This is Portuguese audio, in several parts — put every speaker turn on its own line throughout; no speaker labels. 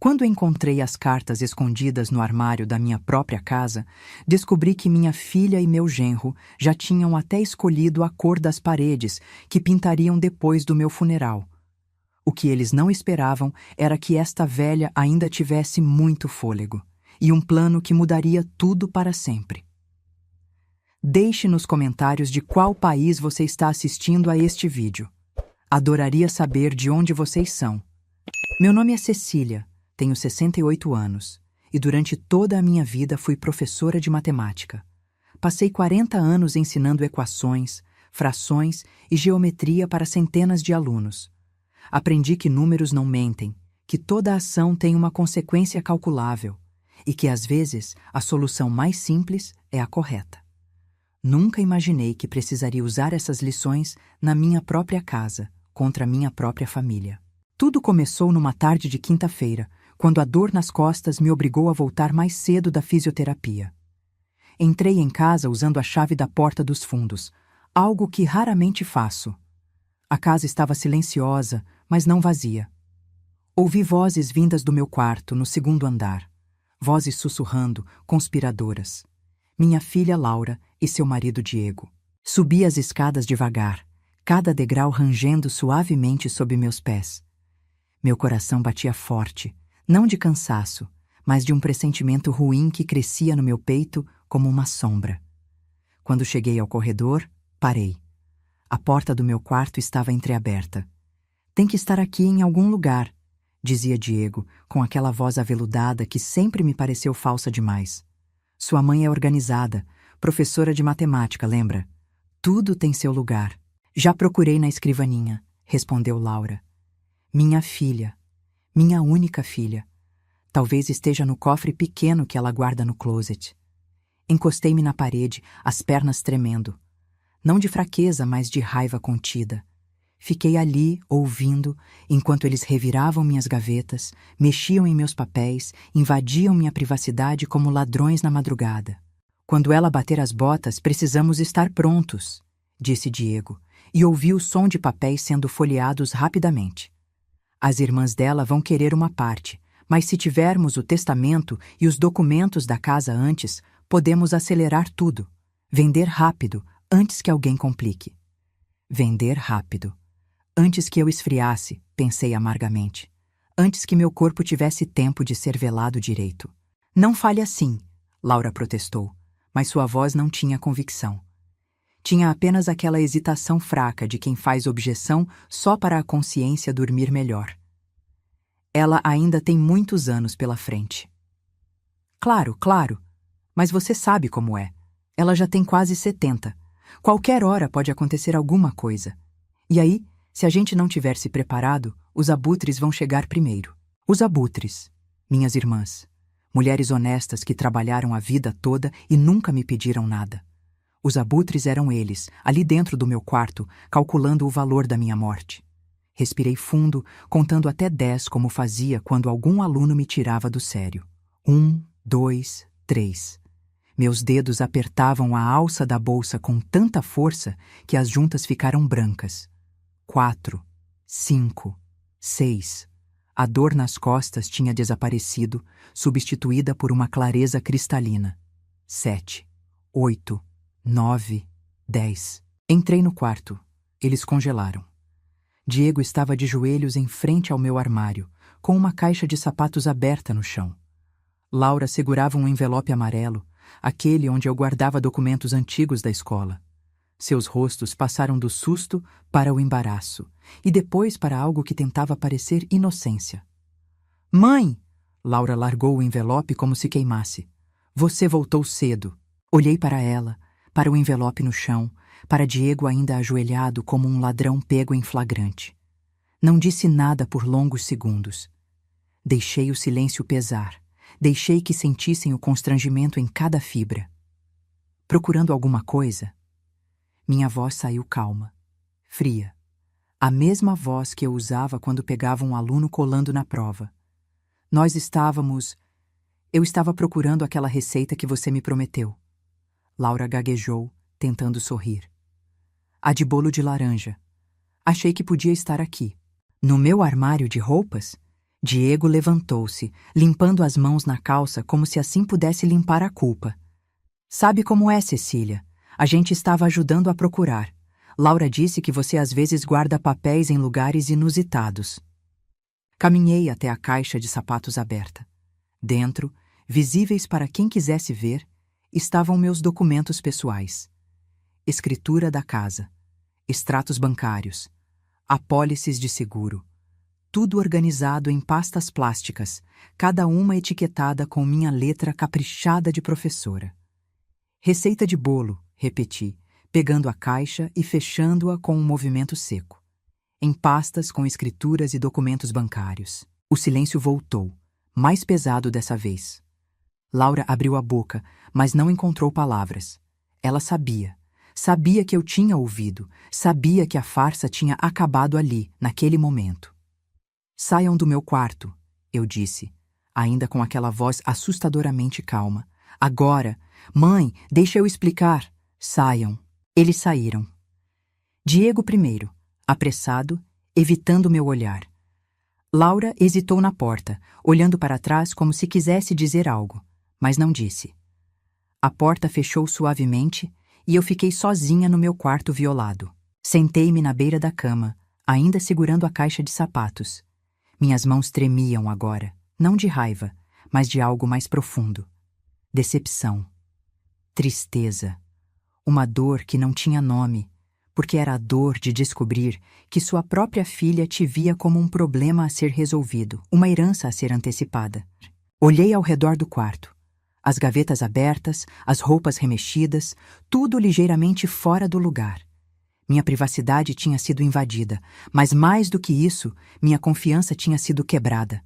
Quando encontrei as cartas escondidas no armário da minha própria casa, descobri que minha filha e meu genro já tinham até escolhido a cor das paredes que pintariam depois do meu funeral. O que eles não esperavam era que esta velha ainda tivesse muito fôlego e um plano que mudaria tudo para sempre. Deixe nos comentários de qual país você está assistindo a este vídeo. Adoraria saber de onde vocês são. Meu nome é Cecília, tenho 68 anos e durante toda a minha vida fui professora de matemática. Passei 40 anos ensinando equações, frações e geometria para centenas de alunos. Aprendi que números não mentem, que toda ação tem uma consequência calculável e que, às vezes, a solução mais simples é a correta. Nunca imaginei que precisaria usar essas lições na minha própria casa, contra a minha própria família. Tudo começou numa tarde de quinta-feira, quando a dor nas costas me obrigou a voltar mais cedo da fisioterapia. Entrei em casa usando a chave da porta dos fundos, algo que raramente faço. A casa estava silenciosa, mas não vazia. Ouvi vozes vindas do meu quarto, no segundo andar. Vozes sussurrando, conspiradoras. Minha filha Laura e seu marido Diego. Subi as escadas devagar, cada degrau rangendo suavemente sob meus pés. Meu coração batia forte, não de cansaço, mas de um pressentimento ruim que crescia no meu peito como uma sombra. Quando cheguei ao corredor, parei. A porta do meu quarto estava entreaberta. Tem que estar aqui em algum lugar, dizia Diego, com aquela voz aveludada que sempre me pareceu falsa demais. Sua mãe é organizada, professora de matemática, lembra? Tudo tem seu lugar. Já procurei na escrivaninha, respondeu Laura. Minha filha, minha única filha. Talvez esteja no cofre pequeno que ela guarda no closet. Encostei-me na parede, as pernas tremendo. Não de fraqueza, mas de raiva contida. Fiquei ali, ouvindo, enquanto eles reviravam minhas gavetas, mexiam em meus papéis, invadiam minha privacidade como ladrões na madrugada. Quando ela bater as botas, precisamos estar prontos, disse Diego, e ouvi o som de papéis sendo folheados rapidamente. As irmãs dela vão querer uma parte, mas se tivermos o testamento e os documentos da casa antes, podemos acelerar tudo. Vender rápido, antes que alguém complique. Vender rápido. Antes que eu esfriasse, pensei amargamente. Antes que meu corpo tivesse tempo de ser velado direito. Não fale assim, Laura protestou, mas sua voz não tinha convicção. Tinha apenas aquela hesitação fraca de quem faz objeção só para a consciência dormir melhor. Ela ainda tem muitos anos pela frente. Claro, claro, mas você sabe como é. Ela já tem quase 70. Qualquer hora pode acontecer alguma coisa. E aí, se a gente não tiver se preparado, os abutres vão chegar primeiro. Os abutres, minhas irmãs. Mulheres honestas que trabalharam a vida toda e nunca me pediram nada. Os abutres eram eles, ali dentro do meu quarto, calculando o valor da minha morte. Respirei fundo, contando até 10 como fazia quando algum aluno me tirava do sério. 1, 2, 3. Meus dedos apertavam a alça da bolsa com tanta força que as juntas ficaram brancas. 4, 5, 6. A dor nas costas tinha desaparecido, substituída por uma clareza cristalina. 7, 8, 9, 10. Entrei no quarto. Eles congelaram. Diego estava de joelhos em frente ao meu armário, com uma caixa de sapatos aberta no chão. Laura segurava um envelope amarelo, aquele onde eu guardava documentos antigos da escola. Seus rostos passaram do susto para o embaraço, e depois para algo que tentava parecer inocência. Mãe! Laura largou o envelope como se queimasse. Você voltou cedo. Olhei para ela, para o envelope no chão, para Diego ainda ajoelhado como um ladrão pego em flagrante. Não disse nada por longos segundos. Deixei o silêncio pesar. Deixei que sentissem o constrangimento em cada fibra. Procurando alguma coisa? Minha voz saiu calma, fria. A mesma voz que eu usava quando pegava um aluno colando na prova. Eu estava procurando aquela receita que você me prometeu. Laura gaguejou, tentando sorrir. A de bolo de laranja. Achei que podia estar aqui. No meu armário de roupas? Diego levantou-se, limpando as mãos na calça como se assim pudesse limpar a culpa. Sabe como é, Cecília? A gente estava ajudando a procurar. Laura disse que você às vezes guarda papéis em lugares inusitados. Caminhei até a caixa de sapatos aberta. Dentro, visíveis para quem quisesse ver, estavam meus documentos pessoais. Escritura da casa, extratos bancários, apólices de seguro. Tudo organizado em pastas plásticas, cada uma etiquetada com minha letra caprichada de professora. Receita de bolo, repeti, pegando a caixa e fechando-a com um movimento seco. Em pastas com escrituras e documentos bancários. O silêncio voltou, mais pesado dessa vez. Laura abriu a boca, mas não encontrou palavras. Ela sabia. Sabia que eu tinha ouvido. Sabia que a farsa tinha acabado ali, naquele momento. Saiam do meu quarto, eu disse, ainda com aquela voz assustadoramente calma. Agora, mãe, deixa eu explicar. Saiam. Eles saíram. Diego primeiro, apressado, evitando meu olhar. Laura hesitou na porta, olhando para trás como se quisesse dizer algo, mas não disse. A porta fechou suavemente e eu fiquei sozinha no meu quarto violado. Sentei-me na beira da cama, ainda segurando a caixa de sapatos. Minhas mãos tremiam agora, não de raiva, mas de algo mais profundo. Decepção. Tristeza. Uma dor que não tinha nome, porque era a dor de descobrir que sua própria filha te via como um problema a ser resolvido, uma herança a ser antecipada. Olhei ao redor do quarto. As gavetas abertas, as roupas remexidas, tudo ligeiramente fora do lugar. Minha privacidade tinha sido invadida, mas mais do que isso, minha confiança tinha sido quebrada.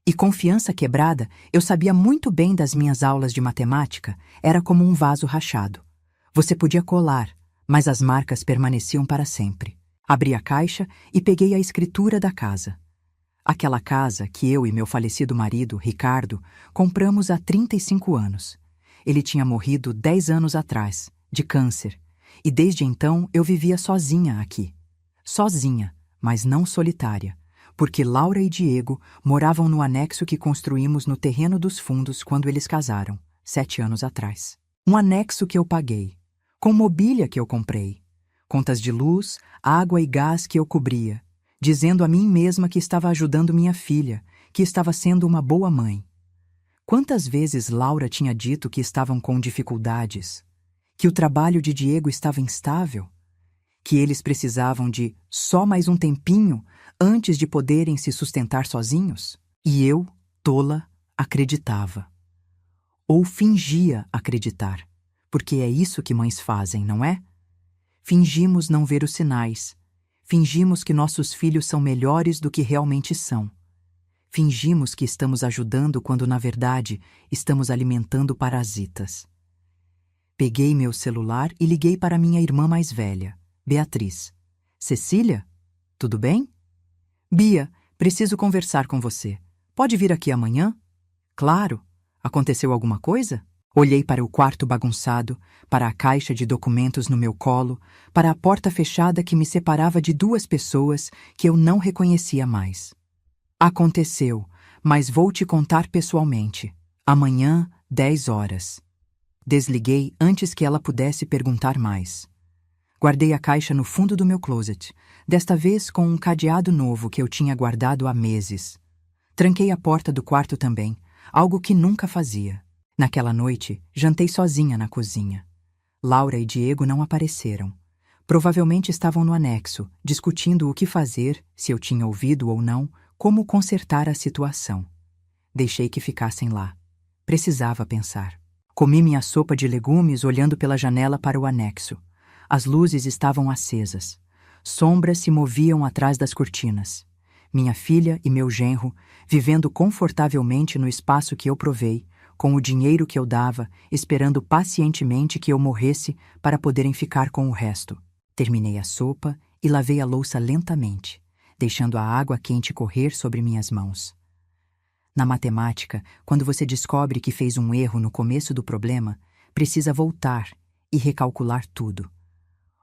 E confiança quebrada, eu sabia muito bem das minhas aulas de matemática, era como um vaso rachado. Você podia colar, mas as marcas permaneciam para sempre. Abri a caixa e peguei a escritura da casa. Aquela casa que eu e meu falecido marido, Ricardo, compramos há 35 anos. Ele tinha morrido 10 anos atrás, de câncer. E desde então eu vivia sozinha aqui. Sozinha, mas não solitária, porque Laura e Diego moravam no anexo que construímos no terreno dos fundos quando eles casaram, 7 anos atrás. Um anexo que eu paguei, com mobília que eu comprei, contas de luz, água e gás que eu cobria, dizendo a mim mesma que estava ajudando minha filha, que estava sendo uma boa mãe. Quantas vezes Laura tinha dito que estavam com dificuldades, que o trabalho de Diego estava instável, que eles precisavam de só mais um tempinho antes de poderem se sustentar sozinhos? E eu, tola, acreditava. Ou fingia acreditar, porque é isso que mães fazem, não é? Fingimos não ver os sinais. Fingimos que nossos filhos são melhores do que realmente são. Fingimos que estamos ajudando quando, na verdade, estamos alimentando parasitas. Peguei meu celular e liguei para minha irmã mais velha, Beatriz. Cecília? Tudo bem? Bia, preciso conversar com você. Pode vir aqui amanhã? Claro. Aconteceu alguma coisa? Olhei para o quarto bagunçado, para a caixa de documentos no meu colo, para a porta fechada que me separava de duas pessoas que eu não reconhecia mais. Aconteceu, mas vou te contar pessoalmente. Amanhã, 10 horas. Desliguei antes que ela pudesse perguntar mais. Guardei a caixa no fundo do meu closet, desta vez com um cadeado novo que eu tinha guardado há meses. Tranquei a porta do quarto também, algo que nunca fazia. Naquela noite, jantei sozinha na cozinha. Laura e Diego não apareceram. Provavelmente estavam no anexo, discutindo o que fazer, se eu tinha ouvido ou não, como consertar a situação. Deixei que ficassem lá. Precisava pensar. Comi minha sopa de legumes olhando pela janela para o anexo. As luzes estavam acesas. Sombras se moviam atrás das cortinas. Minha filha e meu genro, vivendo confortavelmente no espaço que eu provei, com o dinheiro que eu dava, esperando pacientemente que eu morresse para poderem ficar com o resto. Terminei a sopa e lavei a louça lentamente, deixando a água quente correr sobre minhas mãos. Na matemática, quando você descobre que fez um erro no começo do problema, precisa voltar e recalcular tudo.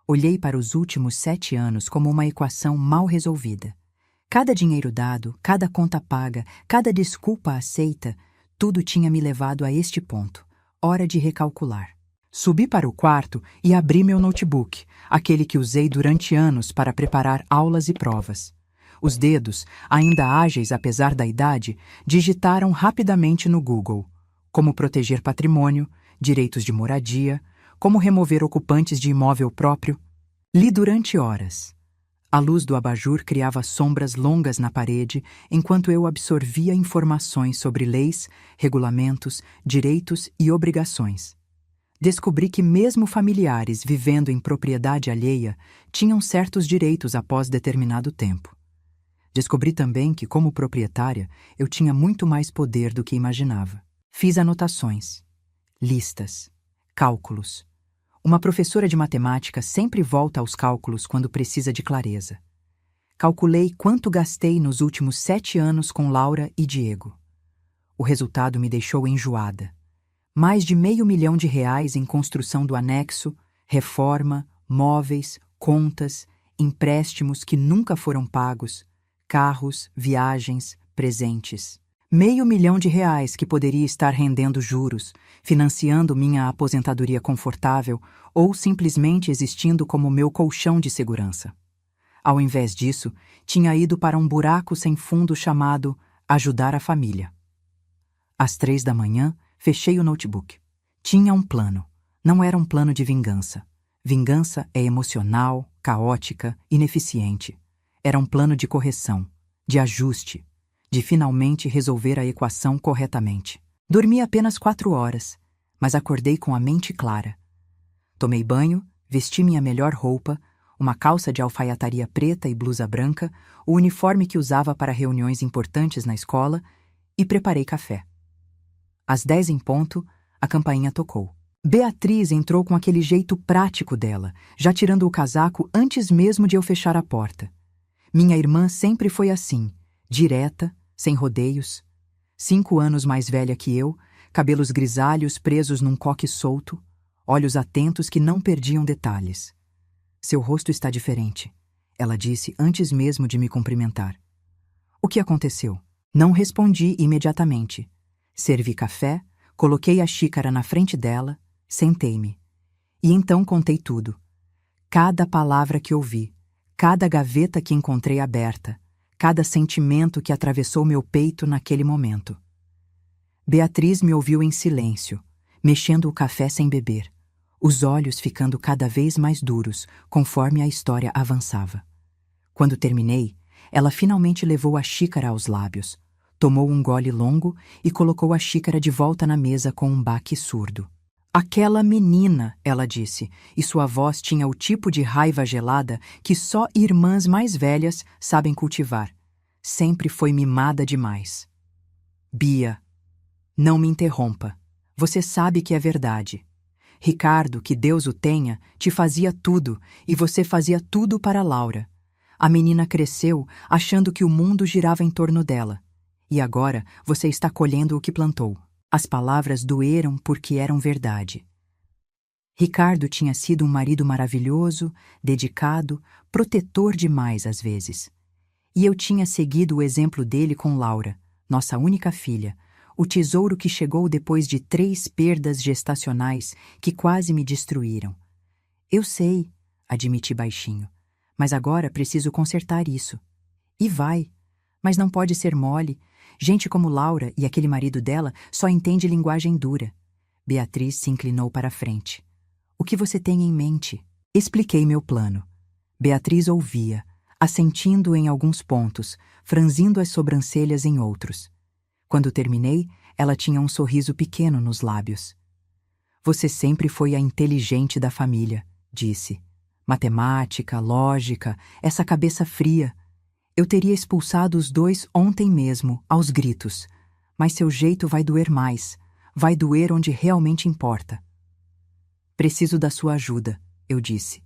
Olhei para os últimos 7 anos como uma equação mal resolvida. Cada dinheiro dado, cada conta paga, cada desculpa aceita, tudo tinha me levado a este ponto. Hora de recalcular. Subi para o quarto e abri meu notebook, aquele que usei durante anos para preparar aulas e provas. Os dedos, ainda ágeis apesar da idade, digitaram rapidamente no Google: como proteger patrimônio, direitos de moradia, como remover ocupantes de imóvel próprio. Li durante horas. A luz do abajur criava sombras longas na parede enquanto eu absorvia informações sobre leis, regulamentos, direitos e obrigações. Descobri que mesmo familiares vivendo em propriedade alheia tinham certos direitos após determinado tempo. Descobri também que, como proprietária, eu tinha muito mais poder do que imaginava. Fiz anotações, listas, cálculos. Uma professora de matemática sempre volta aos cálculos quando precisa de clareza. Calculei quanto gastei nos últimos 7 anos com Laura e Diego. O resultado me deixou enjoada. Mais de R$500 mil em construção do anexo, reforma, móveis, contas, empréstimos que nunca foram pagos, carros, viagens, presentes. R$500 mil que poderia estar rendendo juros, financiando minha aposentadoria confortável ou simplesmente existindo como meu colchão de segurança. Ao invés disso, tinha ido para um buraco sem fundo chamado ajudar a família. Às 3 da manhã, fechei o notebook. Tinha um plano. Não era um plano de vingança. Vingança é emocional, caótica, ineficiente. Era um plano de correção, de ajuste, de finalmente resolver a equação corretamente. Dormi apenas 4 horas, mas acordei com a mente clara. Tomei banho, vesti minha melhor roupa, uma calça de alfaiataria preta e blusa branca, o uniforme que usava para reuniões importantes na escola, e preparei café. Às 10 em ponto, a campainha tocou. Beatriz entrou com aquele jeito prático dela, já tirando o casaco antes mesmo de eu fechar a porta. Minha irmã sempre foi assim, direta, sem rodeios. 5 anos mais velha que eu, cabelos grisalhos presos num coque solto, olhos atentos que não perdiam detalhes. Seu rosto está diferente, ela disse antes mesmo de me cumprimentar. O que aconteceu? Não respondi imediatamente. Servi café, coloquei a xícara na frente dela, sentei-me. E então contei tudo. Cada palavra que ouvi, cada gaveta que encontrei aberta, cada sentimento que atravessou meu peito naquele momento. Beatriz me ouviu em silêncio, mexendo o café sem beber, os olhos ficando cada vez mais duros conforme a história avançava. Quando terminei, ela finalmente levou a xícara aos lábios, tomou um gole longo e colocou a xícara de volta na mesa com um baque surdo. Aquela menina, ela disse, e sua voz tinha o tipo de raiva gelada que só irmãs mais velhas sabem cultivar. Sempre foi mimada demais. Bia, não me interrompa. Você sabe que é verdade. Ricardo, que Deus o tenha, te fazia tudo, e você fazia tudo para Laura. A menina cresceu achando que o mundo girava em torno dela. E agora você está colhendo o que plantou. As palavras doeram porque eram verdade. Ricardo tinha sido um marido maravilhoso, dedicado, protetor demais às vezes. E eu tinha seguido o exemplo dele com Laura, nossa única filha, o tesouro que chegou depois de 3 perdas gestacionais que quase me destruíram. Eu sei, admiti baixinho, mas agora preciso consertar isso. E vai, mas não pode ser mole. Gente como Laura e aquele marido dela só entende linguagem dura. Beatriz se inclinou para a frente. O que você tem em mente? Expliquei meu plano. Beatriz ouvia, assentindo em alguns pontos, franzindo as sobrancelhas em outros. Quando terminei, ela tinha um sorriso pequeno nos lábios. Você sempre foi a inteligente da família, disse. Matemática, lógica, essa cabeça fria. Eu teria expulsado os 2 ontem mesmo, aos gritos. Mas seu jeito vai doer mais. Vai doer onde realmente importa. Preciso da sua ajuda, eu disse.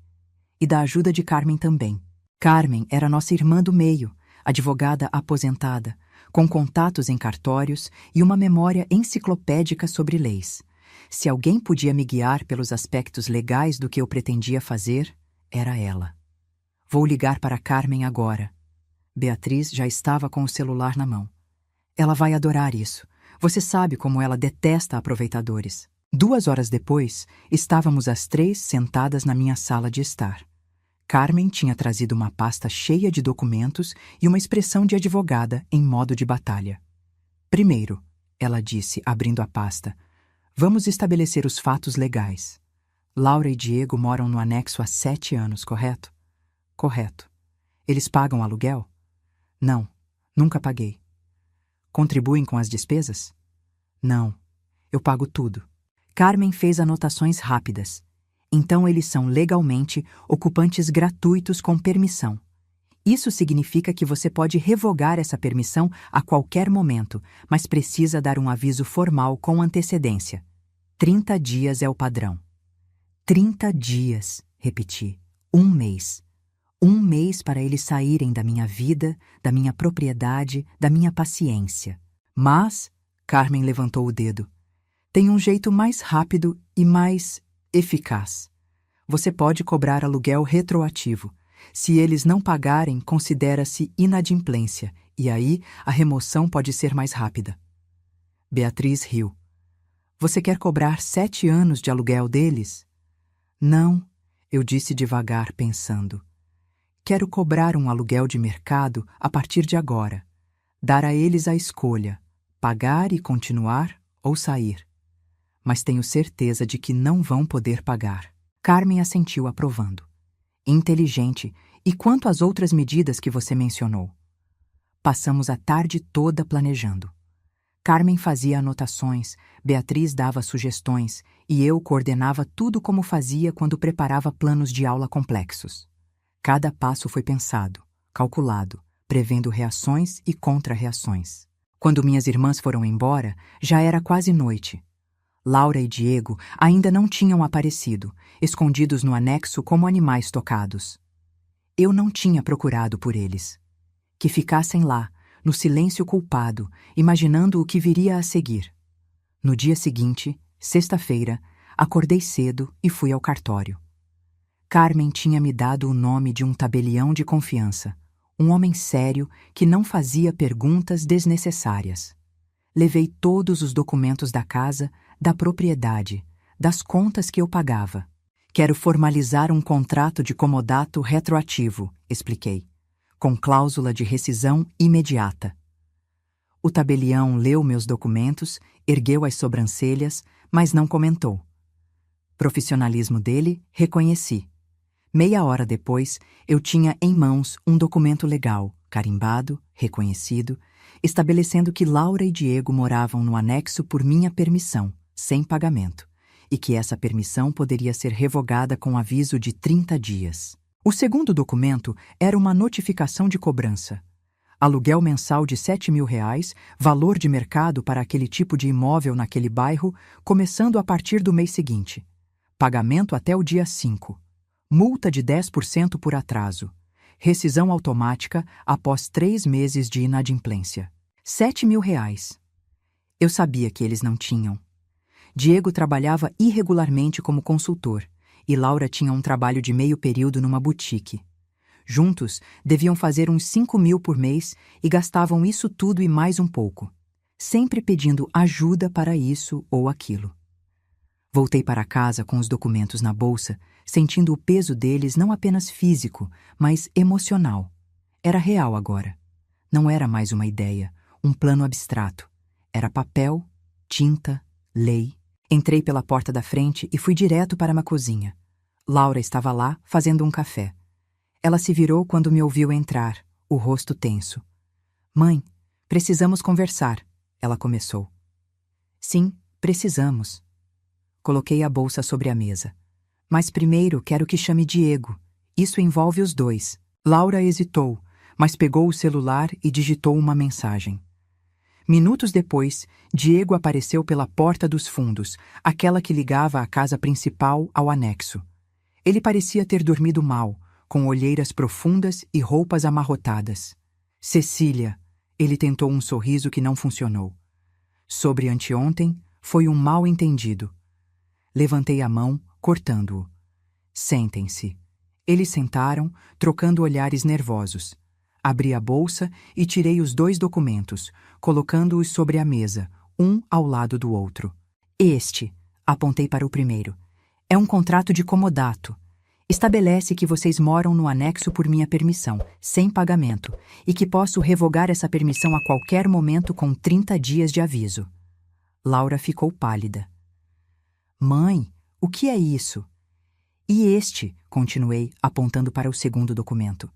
E da ajuda de Carmen também. Carmen era nossa irmã do meio, advogada aposentada, com contatos em cartórios e uma memória enciclopédica sobre leis. Se alguém podia me guiar pelos aspectos legais do que eu pretendia fazer, era ela. Vou ligar para Carmen agora. Beatriz já estava com o celular na mão. Ela vai adorar isso. Você sabe como ela detesta aproveitadores. 2 horas depois, estávamos as 3 sentadas na minha sala de estar. Carmen tinha trazido uma pasta cheia de documentos e uma expressão de advogada em modo de batalha. Primeiro, ela disse, abrindo a pasta, vamos estabelecer os fatos legais. Laura e Diego moram no anexo há 7 anos, correto? Correto. Eles pagam aluguel? Não, nunca paguei. Contribuem com as despesas? Não, eu pago tudo. Carmen fez anotações rápidas. Então eles são legalmente ocupantes gratuitos com permissão. Isso significa que você pode revogar essa permissão a qualquer momento, mas precisa dar um aviso formal com antecedência. 30 dias é o padrão. 30 dias, repeti. 1 mês. 1 mês para eles saírem da minha vida, da minha propriedade, da minha paciência. Mas, Carmen levantou o dedo, tem um jeito mais rápido e mais eficaz. Você pode cobrar aluguel retroativo. Se eles não pagarem, considera-se inadimplência, e aí a remoção pode ser mais rápida. Beatriz riu. Você quer cobrar 7 anos de aluguel deles? Não, eu disse devagar, pensando. Quero cobrar um aluguel de mercado a partir de agora. Dar a eles a escolha, pagar e continuar ou sair. Mas tenho certeza de que não vão poder pagar. Carmen assentiu aprovando. Inteligente. E quanto às outras medidas que você mencionou? Passamos a tarde toda planejando. Carmen fazia anotações, Beatriz dava sugestões e eu coordenava tudo como fazia quando preparava planos de aula complexos. Cada passo foi pensado, calculado, prevendo reações e contra-reações. Quando minhas irmãs foram embora, já era quase noite. Laura e Diego ainda não tinham aparecido, escondidos no anexo como animais tocados. Eu não tinha procurado por eles. Que ficassem lá, no silêncio culpado, imaginando o que viria a seguir. No dia seguinte, sexta-feira, acordei cedo e fui ao cartório. Carmen tinha me dado o nome de um tabelião de confiança, um homem sério que não fazia perguntas desnecessárias. Levei todos os documentos da casa, da propriedade, das contas que eu pagava. Quero formalizar um contrato de comodato retroativo, expliquei, com cláusula de rescisão imediata. O tabelião leu meus documentos, ergueu as sobrancelhas, mas não comentou. Profissionalismo dele, reconheci. Meia hora depois, eu tinha em mãos um documento legal, carimbado, reconhecido, estabelecendo que Laura e Diego moravam no anexo por minha permissão, sem pagamento, e que essa permissão poderia ser revogada com aviso de 30 dias. O segundo documento era uma notificação de cobrança. Aluguel mensal de R$7.000, valor de mercado para aquele tipo de imóvel naquele bairro, começando a partir do mês seguinte. Pagamento até o dia 5. Multa de 10% por atraso. Rescisão automática após 3 meses de inadimplência. R$7.000. Eu sabia que eles não tinham. Diego trabalhava irregularmente como consultor e Laura tinha um trabalho de meio período numa boutique. Juntos, deviam fazer uns 5.000 por mês e gastavam isso tudo e mais um pouco, sempre pedindo ajuda para isso ou aquilo. Voltei para casa com os documentos na bolsa, sentindo o peso deles não apenas físico, mas emocional. Era real agora. Não era mais uma ideia, um plano abstrato. Era papel, tinta, lei. Entrei pela porta da frente e fui direto para uma cozinha. Laura estava lá, fazendo um café. Ela se virou quando me ouviu entrar, o rosto tenso. Mãe, precisamos conversar, ela começou. Sim, precisamos. Coloquei a bolsa sobre a mesa. Mas primeiro quero que chame Diego. Isso envolve os dois. Laura hesitou, mas pegou o celular e digitou uma mensagem. Minutos depois, Diego apareceu pela porta dos fundos, aquela que ligava a casa principal ao anexo. Ele parecia ter dormido mal, com olheiras profundas e roupas amarrotadas. Cecília, ele tentou um sorriso que não funcionou. Sobre anteontem, foi um mal-entendido. Levantei a mão, cortando-o. Sentem-se. Eles sentaram, trocando olhares nervosos. Abri a bolsa e tirei os 2 documentos, colocando-os sobre a mesa, um ao lado do outro. Este, apontei para o primeiro, é um contrato de comodato. Estabelece que vocês moram no anexo por minha permissão, sem pagamento, e que posso revogar essa permissão a qualquer momento com 30 dias de aviso. Laura ficou pálida. Mãe, o que é isso? E este, continuei, apontando para o segundo documento.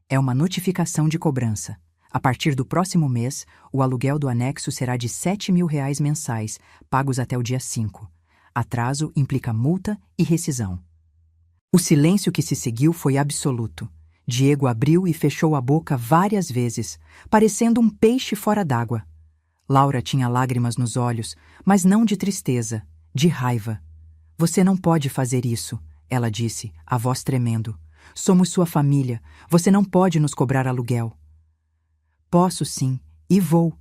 É uma notificação de cobrança. A partir do próximo mês, o aluguel do anexo será de R$ 7.000 mensais, pagos até o dia 5. Atraso implica multa e rescisão. O silêncio que se seguiu foi absoluto. Diego abriu e fechou a boca várias vezes, parecendo um peixe fora d'água. Laura tinha lágrimas nos olhos, mas não de tristeza, de raiva. Você não pode fazer isso, ela disse, a voz tremendo. Somos sua família, você não pode nos cobrar aluguel. Posso sim, e vou.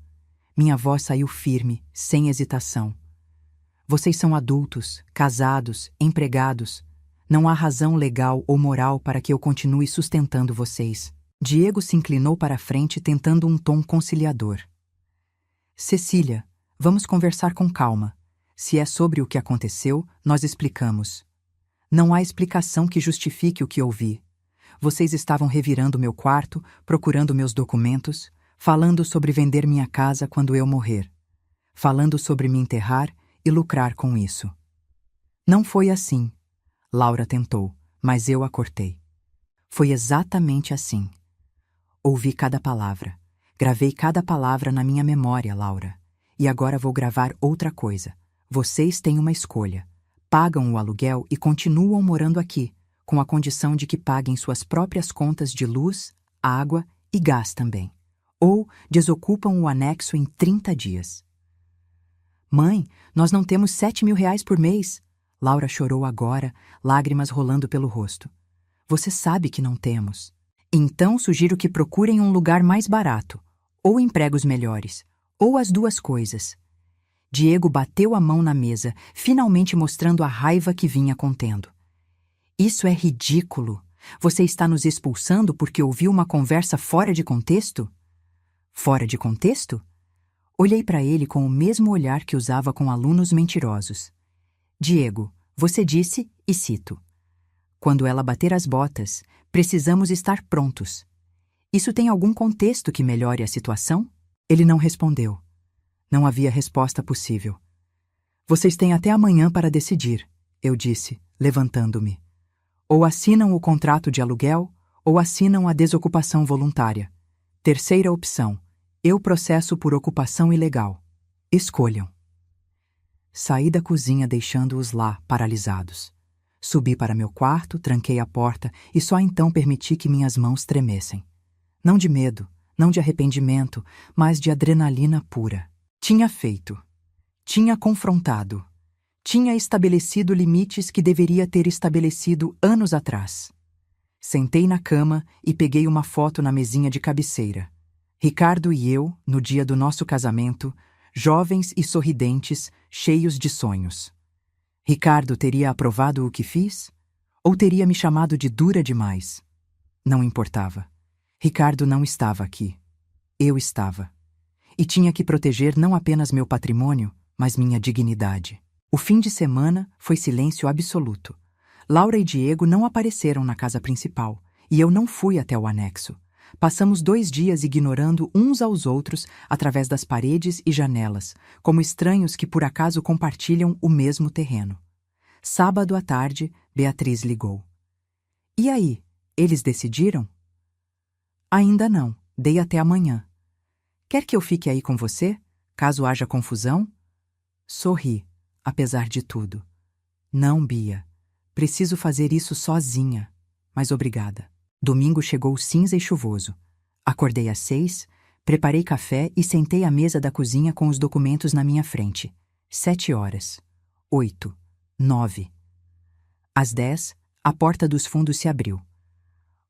Minha voz saiu firme, sem hesitação. Vocês são adultos, casados, empregados. Não há razão legal ou moral para que eu continue sustentando vocês. Diego se inclinou para a frente tentando um tom conciliador. Cecília, vamos conversar com calma. Se é sobre o que aconteceu, nós explicamos. Não há explicação que justifique o que ouvi. Vocês estavam revirando meu quarto, procurando meus documentos, falando sobre vender minha casa quando eu morrer, falando sobre me enterrar e lucrar com isso. Não foi assim. Laura tentou, mas eu a cortei. Foi exatamente assim. Ouvi cada palavra. Gravei cada palavra na minha memória, Laura. E agora vou gravar outra coisa. Vocês têm uma escolha. Pagam o aluguel e continuam morando aqui, com a condição de que paguem suas próprias contas de luz, água e gás também. Ou desocupam o anexo em 30 dias. Mãe, nós não temos R$ 7.000 por mês. Laura chorou agora, lágrimas rolando pelo rosto. Você sabe que não temos. Então sugiro que procurem um lugar mais barato, ou empregos melhores, ou as duas coisas. Diego bateu a mão na mesa, finalmente mostrando a raiva que vinha contendo. Isso é ridículo. Você está nos expulsando porque ouviu uma conversa fora de contexto? Fora de contexto? Olhei para ele com o mesmo olhar que usava com alunos mentirosos. Diego, você disse, e cito, quando ela bater as botas, precisamos estar prontos. Isso tem algum contexto que melhore a situação? Ele não respondeu. Não havia resposta possível. Vocês têm até amanhã para decidir, eu disse, levantando-me. Ou assinam o contrato de aluguel, ou assinam a desocupação voluntária. Terceira opção, eu processo por ocupação ilegal. Escolham. Saí da cozinha deixando-os lá, paralisados. Subi para meu quarto, tranquei a porta e só então permiti que minhas mãos tremessem. Não de medo, não de arrependimento, mas de adrenalina pura. Tinha feito. Tinha confrontado. Tinha estabelecido limites que deveria ter estabelecido anos atrás. Sentei na cama e peguei uma foto na mesinha de cabeceira. Ricardo e eu, no dia do nosso casamento, jovens e sorridentes, cheios de sonhos. Ricardo teria aprovado o que fiz? Ou teria me chamado de dura demais? Não importava. Ricardo não estava aqui. Eu estava. E tinha que proteger não apenas meu patrimônio, mas minha dignidade. O fim de semana foi silêncio absoluto. Laura e Diego não apareceram na casa principal, e eu não fui até o anexo. Passamos 2 dias ignorando uns aos outros através das paredes e janelas, como estranhos que por acaso compartilham o mesmo terreno. Sábado à tarde, Beatriz ligou. E aí, eles decidiram? Ainda não, dei até amanhã. Quer que eu fique aí com você, caso haja confusão? Sorri, apesar de tudo. Não, Bia. Preciso fazer isso sozinha. Mas obrigada. Domingo chegou cinza e chuvoso. Acordei às 6, preparei café e sentei à mesa da cozinha com os documentos na minha frente. 7 horas. 8. 9. Às 10, a porta dos fundos se abriu.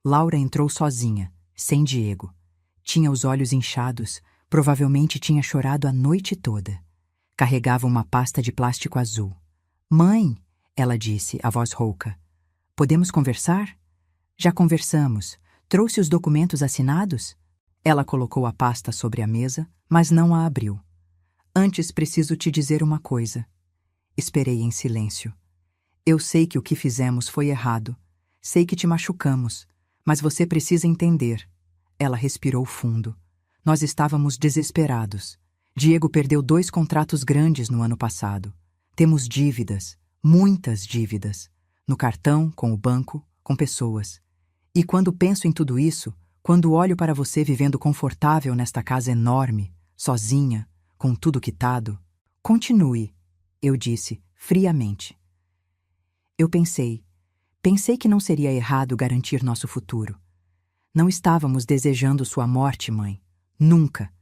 Laura entrou sozinha, sem Diego. Tinha os olhos inchados, provavelmente tinha chorado a noite toda. Carregava uma pasta de plástico azul. Mãe, ela disse, a voz rouca. Podemos conversar? Já conversamos. Trouxe os documentos assinados? Ela colocou a pasta sobre a mesa, mas não a abriu. Antes preciso te dizer uma coisa. Esperei em silêncio. Eu sei que o que fizemos foi errado. Sei que te machucamos, mas você precisa entender. Ela respirou fundo. Nós estávamos desesperados. Diego perdeu 2 contratos grandes no ano passado. Temos dívidas, muitas dívidas. No cartão, com o banco, com pessoas. E quando penso em tudo isso, quando olho para você vivendo confortável nesta casa enorme, sozinha, com tudo quitado, continue, eu disse, friamente. Eu pensei que não seria errado garantir nosso futuro. Não estávamos desejando sua morte, mãe. Nunca.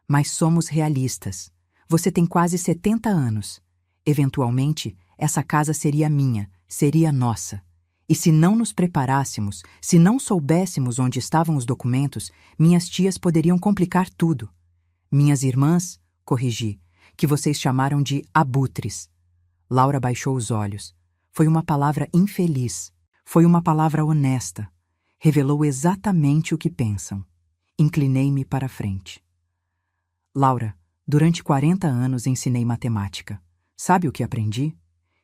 Mas somos realistas. Você tem quase 70 anos. Eventualmente, essa casa seria minha, seria nossa. E se não nos preparássemos, se não soubéssemos onde estavam os documentos, minhas tias poderiam complicar tudo. Minhas irmãs, corrigi, que vocês chamaram de abutres. Laura baixou os olhos. Foi uma palavra infeliz. Foi uma palavra honesta. Revelou exatamente o que pensam. Inclinei-me para a frente. Laura, durante 40 anos ensinei matemática. Sabe o que aprendi?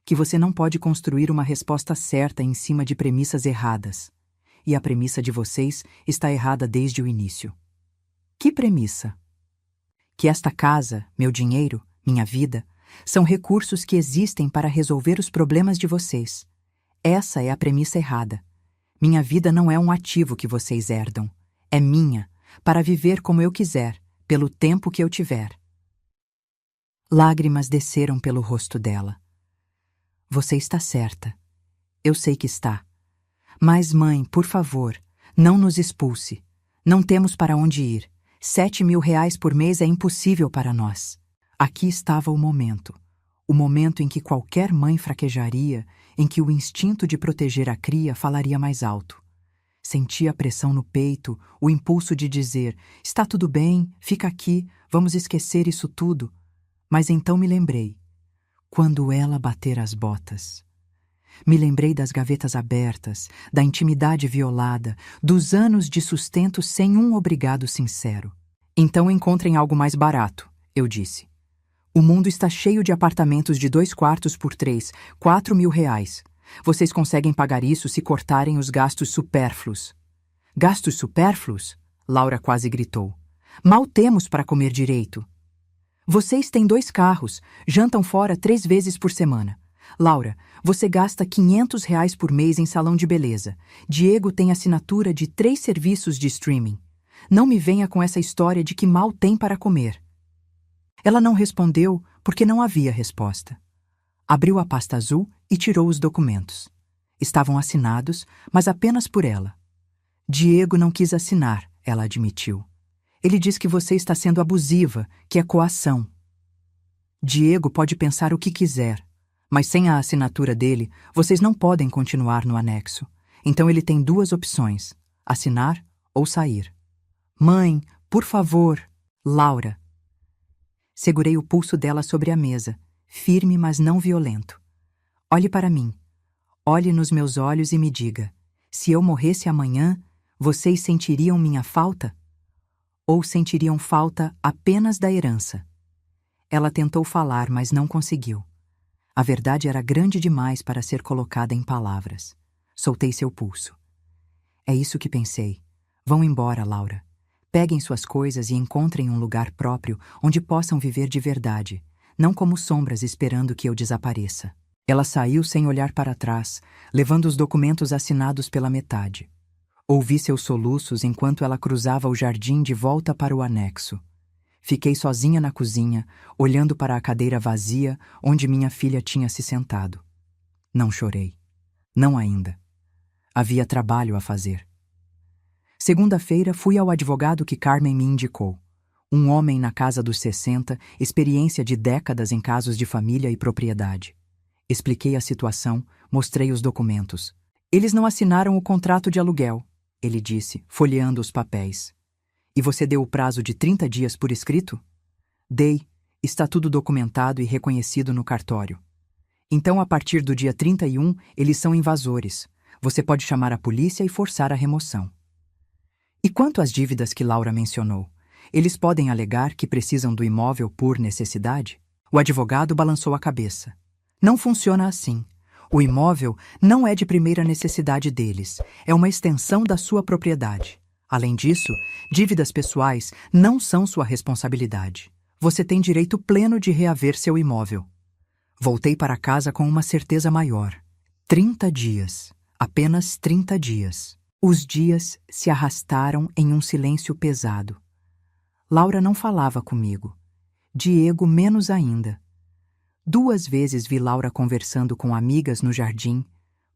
Que você não pode construir uma resposta certa em cima de premissas erradas. E a premissa de vocês está errada desde o início. Que premissa? Que esta casa, meu dinheiro, minha vida, são recursos que existem para resolver os problemas de vocês. Essa é a premissa errada. Minha vida não é um ativo que vocês herdam. É minha, para viver como eu quiser, pelo tempo que eu tiver. Lágrimas desceram pelo rosto dela. Você está certa. Eu sei que está. Mas, mãe, por favor, não nos expulse. Não temos para onde ir. 7.000 reais por mês é impossível para nós. Aqui estava o momento em que qualquer mãe fraquejaria, em que o instinto de proteger a cria falaria mais alto. Sentia a pressão no peito, o impulso de dizer, está tudo bem, fica aqui, vamos esquecer isso tudo. Mas então me lembrei, quando ela bater as botas. Me lembrei das gavetas abertas, da intimidade violada, dos anos de sustento sem um obrigado sincero. Então encontrem algo mais barato, eu disse. O mundo está cheio de apartamentos de 2 quartos por 3, 4.000 reais. Vocês conseguem pagar isso se cortarem os gastos supérfluos. Gastos supérfluos? Laura quase gritou. Mal temos para comer direito. Vocês têm 2 carros, jantam fora 3 vezes por semana. Laura, você gasta 500 reais por mês em salão de beleza. Diego tem assinatura de 3 serviços de streaming. Não me venha com essa história de que mal tem para comer. Ela não respondeu porque não havia resposta. Abriu a pasta azul e tirou os documentos. Estavam assinados, mas apenas por ela. Diego não quis assinar, ela admitiu. Ele diz que você está sendo abusiva, que é coação. Diego pode pensar o que quiser, mas sem a assinatura dele, vocês não podem continuar no anexo. Então ele tem 2 opções, assinar ou sair. Mãe, por favor, Laura. Segurei o pulso dela sobre a mesa, firme mas não violento. Olhe para mim. Olhe nos meus olhos e me diga, se eu morresse amanhã, vocês sentiriam minha falta? Ou sentiriam falta apenas da herança? Ela tentou falar, mas não conseguiu. A verdade era grande demais para ser colocada em palavras. Soltei seu pulso. É isso que pensei. Vão embora, Laura. Peguem suas coisas e encontrem um lugar próprio onde possam viver de verdade, não como sombras esperando que eu desapareça. Ela saiu sem olhar para trás, levando os documentos assinados pela metade. Ouvi seus soluços enquanto ela cruzava o jardim de volta para o anexo. Fiquei sozinha na cozinha, olhando para a cadeira vazia onde minha filha tinha se sentado. Não chorei. Não ainda. Havia trabalho a fazer. Segunda-feira fui ao advogado que Carmen me indicou. Um homem na casa dos 60, experiência de décadas em casos de família e propriedade. Expliquei a situação, mostrei os documentos. Eles não assinaram o contrato de aluguel, ele disse, folheando os papéis. E você deu o prazo de 30 dias por escrito? Dei. Está tudo documentado e reconhecido no cartório. Então, a partir do dia 31, eles são invasores. Você pode chamar a polícia e forçar a remoção. E quanto às dívidas que Laura mencionou, eles podem alegar que precisam do imóvel por necessidade? O advogado balançou a cabeça. Não funciona assim. O imóvel não é de primeira necessidade deles, é uma extensão da sua propriedade. Além disso, dívidas pessoais não são sua responsabilidade. Você tem direito pleno de reaver seu imóvel. Voltei para casa com uma certeza maior. 30 dias. Apenas 30 dias. Os dias se arrastaram em um silêncio pesado. Laura não falava comigo. Diego menos ainda. 2 vezes vi Laura conversando com amigas no jardim,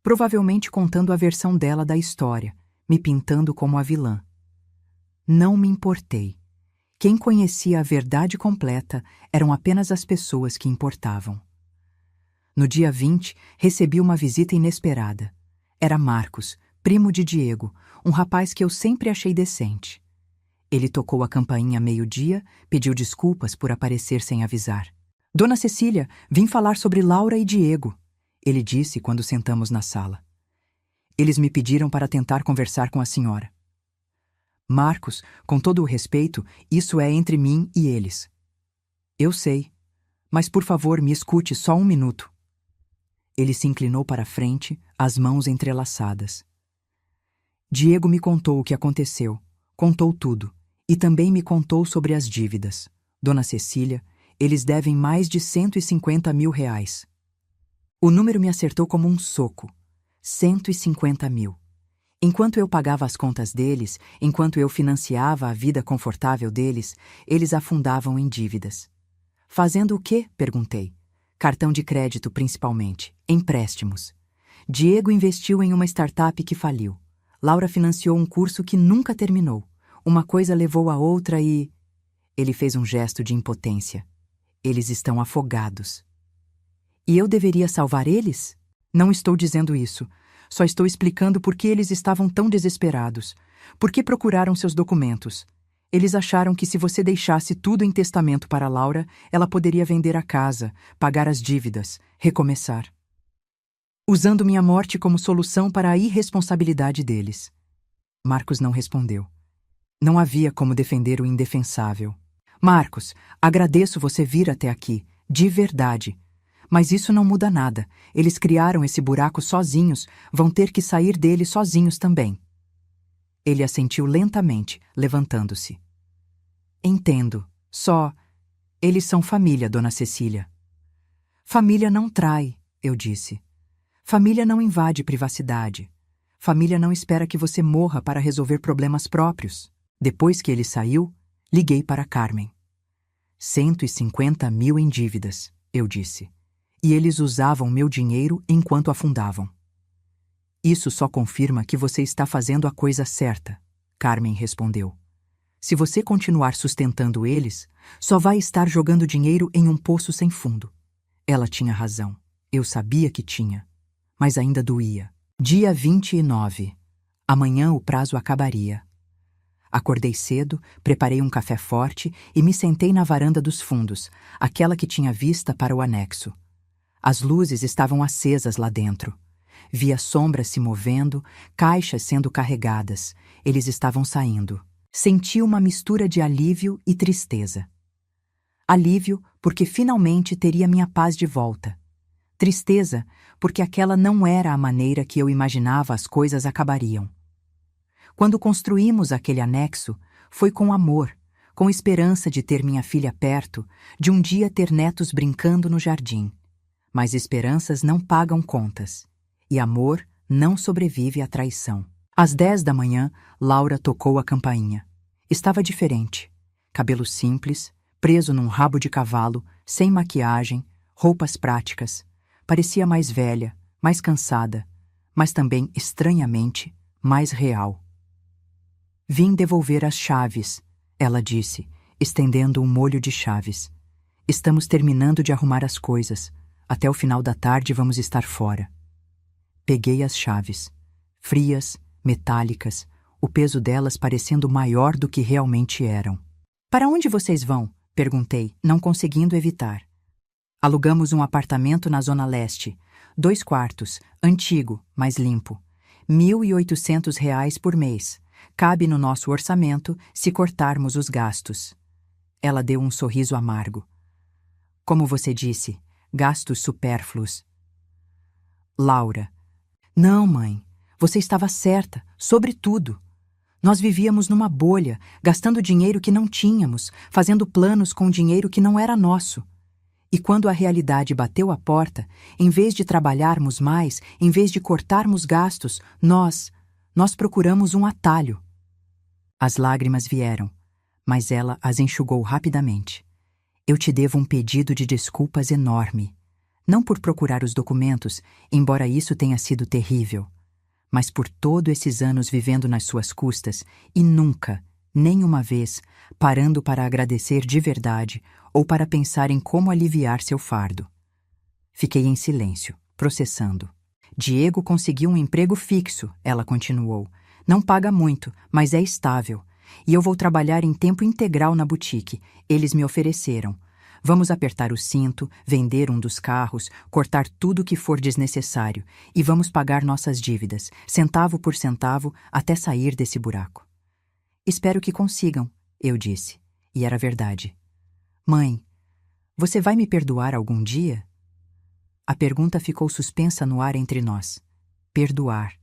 provavelmente contando a versão dela da história, me pintando como a vilã. Não me importei. Quem conhecia a verdade completa eram apenas as pessoas que importavam. No dia 20, recebi uma visita inesperada. Era Marcos, primo de Diego, um rapaz que eu sempre achei decente. Ele tocou a campainha meio-dia, pediu desculpas por aparecer sem avisar. Dona Cecília, vim falar sobre Laura e Diego, ele disse quando sentamos na sala. Eles me pediram para tentar conversar com a senhora. Marcos, com todo o respeito, isso é entre mim e eles. Eu sei, mas por favor me escute só 1 minuto. Ele se inclinou para a frente, as mãos entrelaçadas. Diego me contou o que aconteceu, contou tudo, e também me contou sobre as dívidas. Dona Cecília, eles devem mais de 150 mil reais. O número me acertou como um soco. 150 mil. Enquanto eu pagava as contas deles, enquanto eu financiava a vida confortável deles, eles afundavam em dívidas. Fazendo o quê? Perguntei. Cartão de crédito, principalmente. Empréstimos. Diego investiu em uma startup que faliu. Laura financiou um curso que nunca terminou. Uma coisa levou a outra e... Ele fez um gesto de impotência. Eles estão afogados. E eu deveria salvar eles? Não estou dizendo isso. Só estou explicando por que eles estavam tão desesperados. Por que procuraram seus documentos? Eles acharam que se você deixasse tudo em testamento para Laura, ela poderia vender a casa, pagar as dívidas, recomeçar. Usando minha morte como solução para a irresponsabilidade deles. Marcos não respondeu. Não havia como defender o indefensável. Marcos, agradeço você vir até aqui, de verdade. Mas isso não muda nada. Eles criaram esse buraco sozinhos, vão ter que sair dele sozinhos também. Ele assentiu lentamente, levantando-se. Entendo. Só... Eles são família, Dona Cecília. Família não trai, eu disse. Família não invade privacidade. Família não espera que você morra para resolver problemas próprios. Depois que ele saiu, liguei para Carmen. 150 mil em dívidas, eu disse. E eles usavam meu dinheiro enquanto afundavam. Isso só confirma que você está fazendo a coisa certa, Carmen respondeu. Se você continuar sustentando eles, só vai estar jogando dinheiro em um poço sem fundo. Ela tinha razão. Eu sabia que tinha. Mas ainda doía. Dia 29. Amanhã o prazo acabaria. Acordei cedo, preparei um café forte e me sentei na varanda dos fundos, aquela que tinha vista para o anexo. As luzes estavam acesas lá dentro. Via sombras se movendo, caixas sendo carregadas. Eles estavam saindo. Senti uma mistura de alívio e tristeza. Alívio, porque finalmente teria minha paz de volta. Tristeza, porque aquela não era a maneira que eu imaginava as coisas acabariam. Quando construímos aquele anexo, foi com amor, com esperança de ter minha filha perto, de um dia ter netos brincando no jardim. Mas esperanças não pagam contas, e amor não sobrevive à traição. Às 10 da manhã, Laura tocou a campainha. Estava diferente. Cabelo simples, preso num rabo de cavalo, sem maquiagem, roupas práticas. Parecia mais velha, mais cansada, mas também, estranhamente, mais real. Vim devolver as chaves, ela disse, estendendo um molho de chaves. Estamos terminando de arrumar as coisas. Até o final da tarde vamos estar fora. Peguei as chaves. Frias, metálicas, o peso delas parecendo maior do que realmente eram. Para onde vocês vão? Perguntei, não conseguindo evitar. Alugamos um apartamento na Zona Leste. 2 quartos, antigo, mas limpo. R$ 1.800 por mês. Cabe no nosso orçamento se cortarmos os gastos. Ela deu um sorriso amargo. Como você disse, gastos supérfluos. Laura. Não, mãe. Você estava certa, sobre tudo. Nós vivíamos numa bolha, gastando dinheiro que não tínhamos, fazendo planos com dinheiro que não era nosso. E quando a realidade bateu à porta, em vez de trabalharmos mais, em vez de cortarmos gastos, nós procuramos um atalho. As lágrimas vieram, mas ela as enxugou rapidamente. Eu te devo um pedido de desculpas enorme. Não por procurar os documentos, embora isso tenha sido terrível, mas por todos esses anos vivendo nas suas custas e nunca, nem uma vez, parando para agradecer de verdade ou para pensar em como aliviar seu fardo. Fiquei em silêncio, processando. Diego conseguiu um emprego fixo, ela continuou. Não paga muito, mas é estável. E eu vou trabalhar em tempo integral na boutique. Eles me ofereceram. Vamos apertar o cinto, vender um dos carros, cortar tudo que for desnecessário e vamos pagar nossas dívidas, centavo por centavo, até sair desse buraco. Espero que consigam, eu disse. E era verdade. Mãe, você vai me perdoar algum dia? A pergunta ficou suspensa no ar entre nós. Perdoar.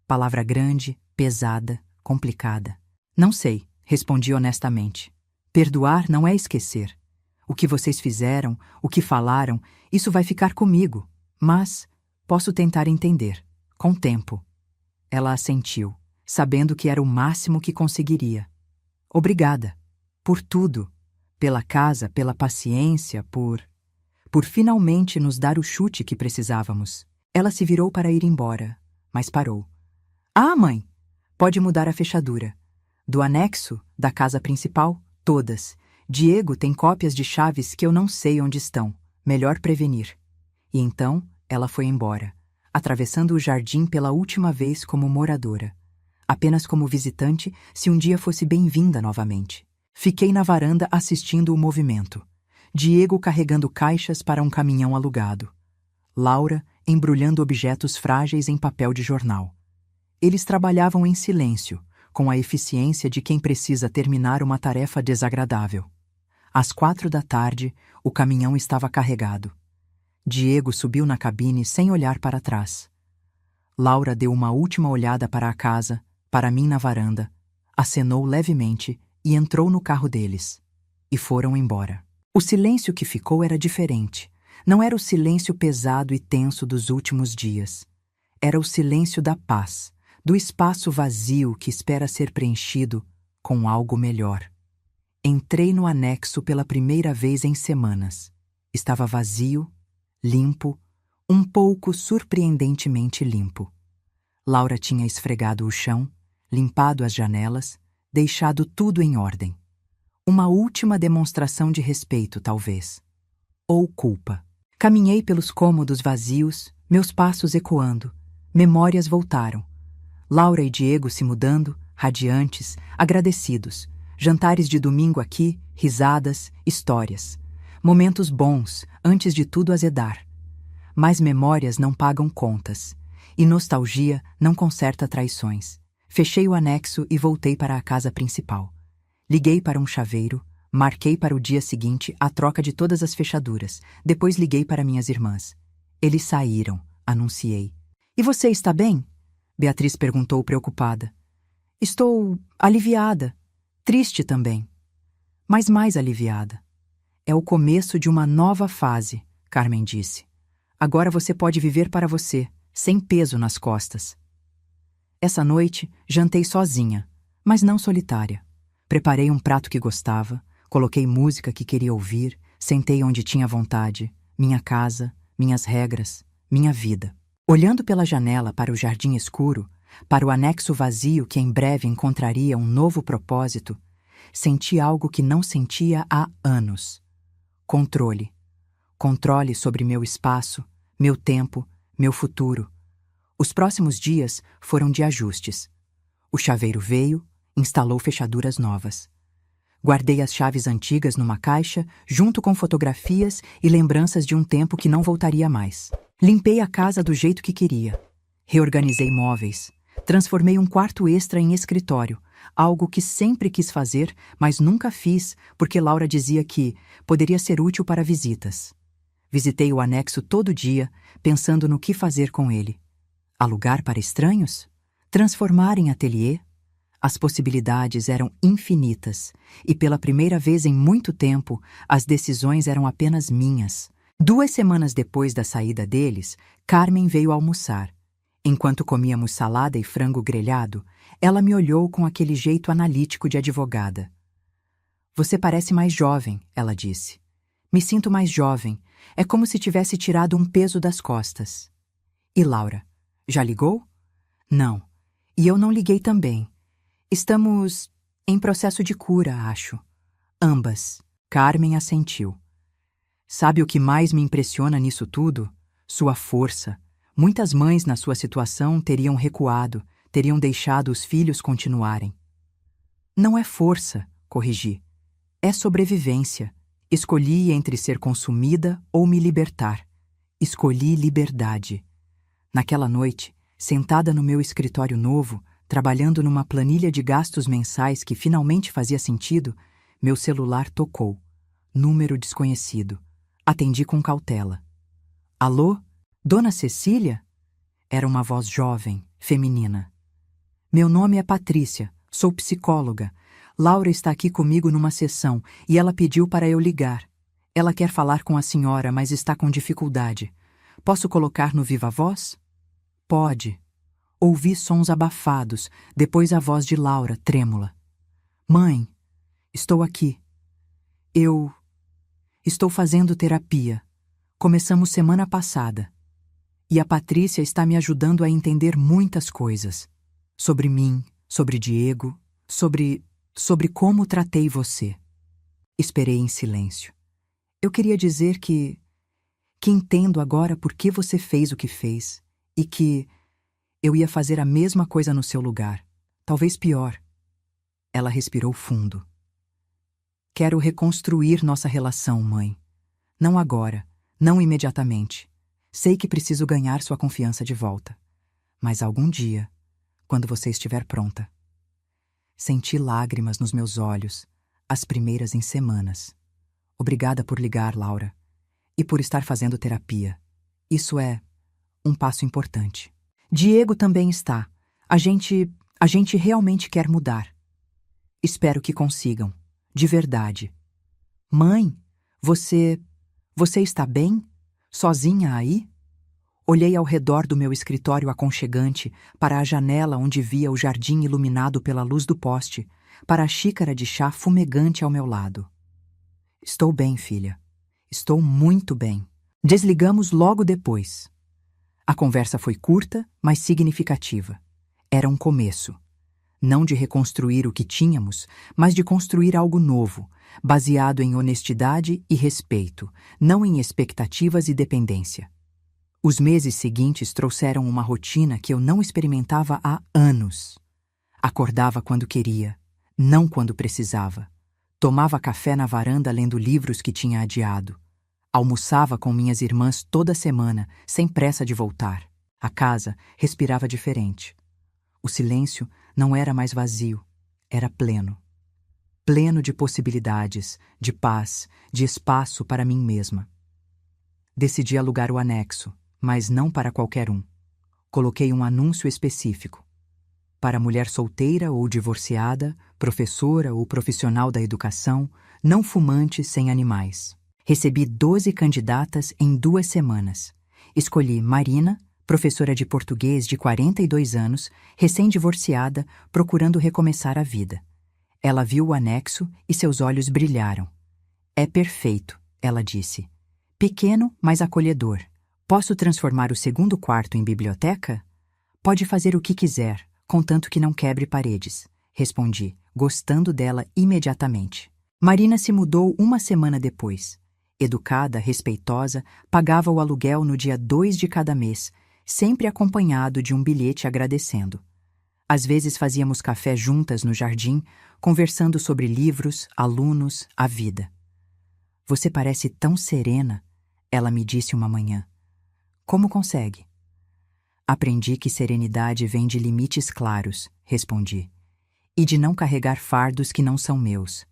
Palavra grande, pesada, complicada. Não sei, respondi honestamente. Perdoar não é esquecer. O que vocês fizeram, o que falaram, isso vai ficar comigo, mas posso tentar entender, com tempo. Ela assentiu, sabendo que era o máximo que conseguiria. Obrigada. Por tudo. Pela casa, pela paciência, por finalmente nos dar o chute que precisávamos. Ela se virou para ir embora, mas parou. Ah, mãe! Pode mudar a fechadura. Do anexo, da casa principal, todas. Diego tem cópias de chaves que eu não sei onde estão. Melhor prevenir. E então, ela foi embora, atravessando o jardim pela última vez como moradora. Apenas como visitante, se um dia fosse bem-vinda novamente. Fiquei na varanda assistindo o movimento. Diego carregando caixas para um caminhão alugado. Laura embrulhando objetos frágeis em papel de jornal. Eles trabalhavam em silêncio, com a eficiência de quem precisa terminar uma tarefa desagradável. Às 4 da tarde, o caminhão estava carregado. Diego subiu na cabine sem olhar para trás. Laura deu uma última olhada para a casa, para mim na varanda, acenou levemente e entrou no carro deles. E foram embora. O silêncio que ficou era diferente. Não era o silêncio pesado e tenso dos últimos dias. Era o silêncio da paz, do espaço vazio que espera ser preenchido com algo melhor. Entrei no anexo pela primeira vez em semanas. Estava vazio, limpo, um pouco surpreendentemente limpo. Laura tinha esfregado o chão, limpado as janelas, deixado tudo em ordem. Uma última demonstração de respeito, talvez. Ou culpa. Caminhei pelos cômodos vazios, meus passos ecoando. Memórias voltaram. Laura e Diego se mudando, radiantes, agradecidos. Jantares de domingo aqui, risadas, histórias. Momentos bons, antes de tudo azedar. Mas memórias não pagam contas. E nostalgia não conserta traições. Fechei o anexo e voltei para a casa principal. Liguei para um chaveiro, marquei para o dia seguinte a troca de todas as fechaduras. Depois liguei para minhas irmãs. Eles saíram, anunciei. E você está bem? Beatriz perguntou preocupada. Estou aliviada. Triste também. Mas mais aliviada. É o começo de uma nova fase, Carmen disse. Agora você pode viver para você, sem peso nas costas. Essa noite, jantei sozinha, mas não solitária. Preparei um prato que gostava, coloquei música que queria ouvir, sentei onde tinha vontade, minha casa, minhas regras, minha vida. Olhando pela janela para o jardim escuro, para o anexo vazio que em breve encontraria um novo propósito, senti algo que não sentia há anos. Controle. Controle sobre meu espaço, meu tempo, meu futuro. Os próximos dias foram de ajustes. O chaveiro veio, instalou fechaduras novas. Guardei as chaves antigas numa caixa, junto com fotografias e lembranças de um tempo que não voltaria mais. Limpei a casa do jeito que queria. Reorganizei móveis. Transformei um quarto extra em escritório, algo que sempre quis fazer, mas nunca fiz porque Laura dizia que poderia ser útil para visitas. Visitei o anexo todo dia, pensando no que fazer com ele. Alugar para estranhos? Transformar em ateliê? As possibilidades eram infinitas, e pela primeira vez em muito tempo, as decisões eram apenas minhas. 2 semanas depois da saída deles, Carmen veio almoçar. Enquanto comíamos salada e frango grelhado, ela me olhou com aquele jeito analítico de advogada. Você parece mais jovem, ela disse. Me sinto mais jovem. É como se tivesse tirado um peso das costas. E Laura, já ligou? Não. E eu não liguei também. Estamos em processo de cura, acho. Ambas. Carmen assentiu. Sabe o que mais me impressiona nisso tudo? Sua força. Muitas mães na sua situação teriam recuado, teriam deixado os filhos continuarem. Não é força, corrigi. É sobrevivência. Escolhi entre ser consumida ou me libertar. Escolhi liberdade. Naquela noite, sentada no meu escritório novo, trabalhando numa planilha de gastos mensais que finalmente fazia sentido, meu celular tocou. Número desconhecido. Atendi com cautela. Alô? Dona Cecília? Era uma voz jovem, feminina. Meu nome é Patrícia, sou psicóloga. Laura está aqui comigo numa sessão e ela pediu para eu ligar. Ela quer falar com a senhora, mas está com dificuldade. Posso colocar no viva voz? Pode. Ouvi sons abafados, depois a voz de Laura, trêmula. Mãe, estou aqui. Eu estou fazendo terapia. Começamos semana passada. E a Patrícia está me ajudando a entender muitas coisas. Sobre mim, sobre Diego, sobre como tratei você. Esperei em silêncio. Eu queria dizer que entendo agora por que você fez o que fez e que eu ia fazer a mesma coisa no seu lugar, talvez pior. Ela respirou fundo. Quero reconstruir nossa relação, mãe. Não agora, não imediatamente. Sei que preciso ganhar sua confiança de volta. Mas algum dia, quando você estiver pronta. Senti lágrimas nos meus olhos, as primeiras em semanas. Obrigada por ligar, Laura. E por estar fazendo terapia. Isso é um passo importante. Diego também está. A gente realmente quer mudar. Espero que consigam. De verdade. Mãe, você está bem? Sozinha aí? Olhei ao redor do meu escritório aconchegante, para a janela onde via o jardim iluminado pela luz do poste, para a xícara de chá fumegante ao meu lado. Estou bem, filha. Estou muito bem. Desligamos logo depois. A conversa foi curta, mas significativa. Era um começo. Não de reconstruir o que tínhamos, mas de construir algo novo, baseado em honestidade e respeito, não em expectativas e dependência. Os meses seguintes trouxeram uma rotina que eu não experimentava há anos. Acordava quando queria, não quando precisava. Tomava café na varanda lendo livros que tinha adiado. Almoçava com minhas irmãs toda semana, sem pressa de voltar. A casa respirava diferente. O silêncio não era mais vazio, era pleno. Pleno de possibilidades, de paz, de espaço para mim mesma. Decidi alugar o anexo, mas não para qualquer um. Coloquei um anúncio específico. Para mulher solteira ou divorciada, professora ou profissional da educação, não fumante sem animais. Recebi 12 candidatas em 2 semanas. Escolhi Marina, professora de português de 42 anos, recém-divorciada, procurando recomeçar a vida. Ela viu o anexo e seus olhos brilharam. É perfeito, ela disse. Pequeno, mas acolhedor. Posso transformar o segundo quarto em biblioteca? Pode fazer o que quiser, contanto que não quebre paredes, respondi, gostando dela imediatamente. Marina se mudou 1 semana depois. Educada, respeitosa, pagava o aluguel no dia 2 de cada mês, sempre acompanhado de um bilhete agradecendo. Às vezes fazíamos café juntas no jardim, conversando sobre livros, alunos, a vida. Você parece tão serena, ela me disse uma manhã. Como consegue? Aprendi que serenidade vem de limites claros, respondi. E de não carregar fardos que não são meus.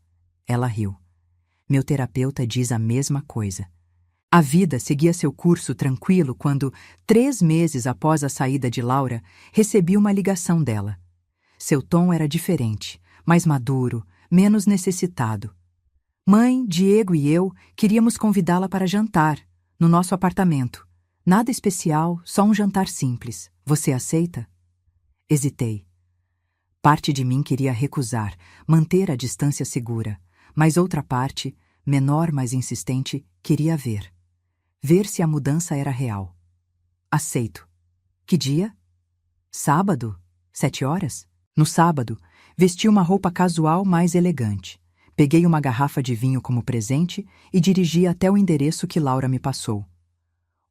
Ela riu. Meu terapeuta diz a mesma coisa. A vida seguia seu curso tranquilo quando, 3 meses após a saída de Laura, recebi uma ligação dela. Seu tom era diferente, mais maduro, menos necessitado. Mãe, Diego e eu queríamos convidá-la para jantar, no nosso apartamento. Nada especial, só um jantar simples. Você aceita? Hesitei. Parte de mim queria recusar, manter a distância segura, mas outra parte, menor mas insistente, queria ver. Ver se a mudança era real. Aceito. Que dia? Sábado? 7 horas? No sábado, vesti uma roupa casual mais elegante. Peguei uma garrafa de vinho como presente e dirigi até o endereço que Laura me passou.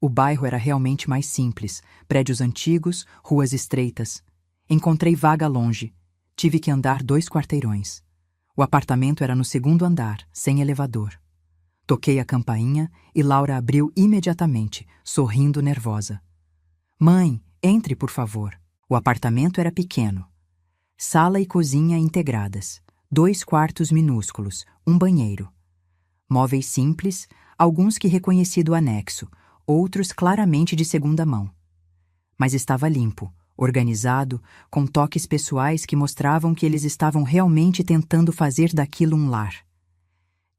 O bairro era realmente mais simples, prédios antigos, ruas estreitas. Encontrei vaga longe. Tive que andar 2 quarteirões. O apartamento era no 2º andar, sem elevador. Toquei a campainha e Laura abriu imediatamente, sorrindo nervosa. Mãe, entre, por favor. O apartamento era pequeno. Sala e cozinha integradas. 2 quartos minúsculos, um banheiro. Móveis simples, alguns que reconheci do anexo, outros claramente de segunda mão. Mas estava limpo, organizado, com toques pessoais que mostravam que eles estavam realmente tentando fazer daquilo um lar.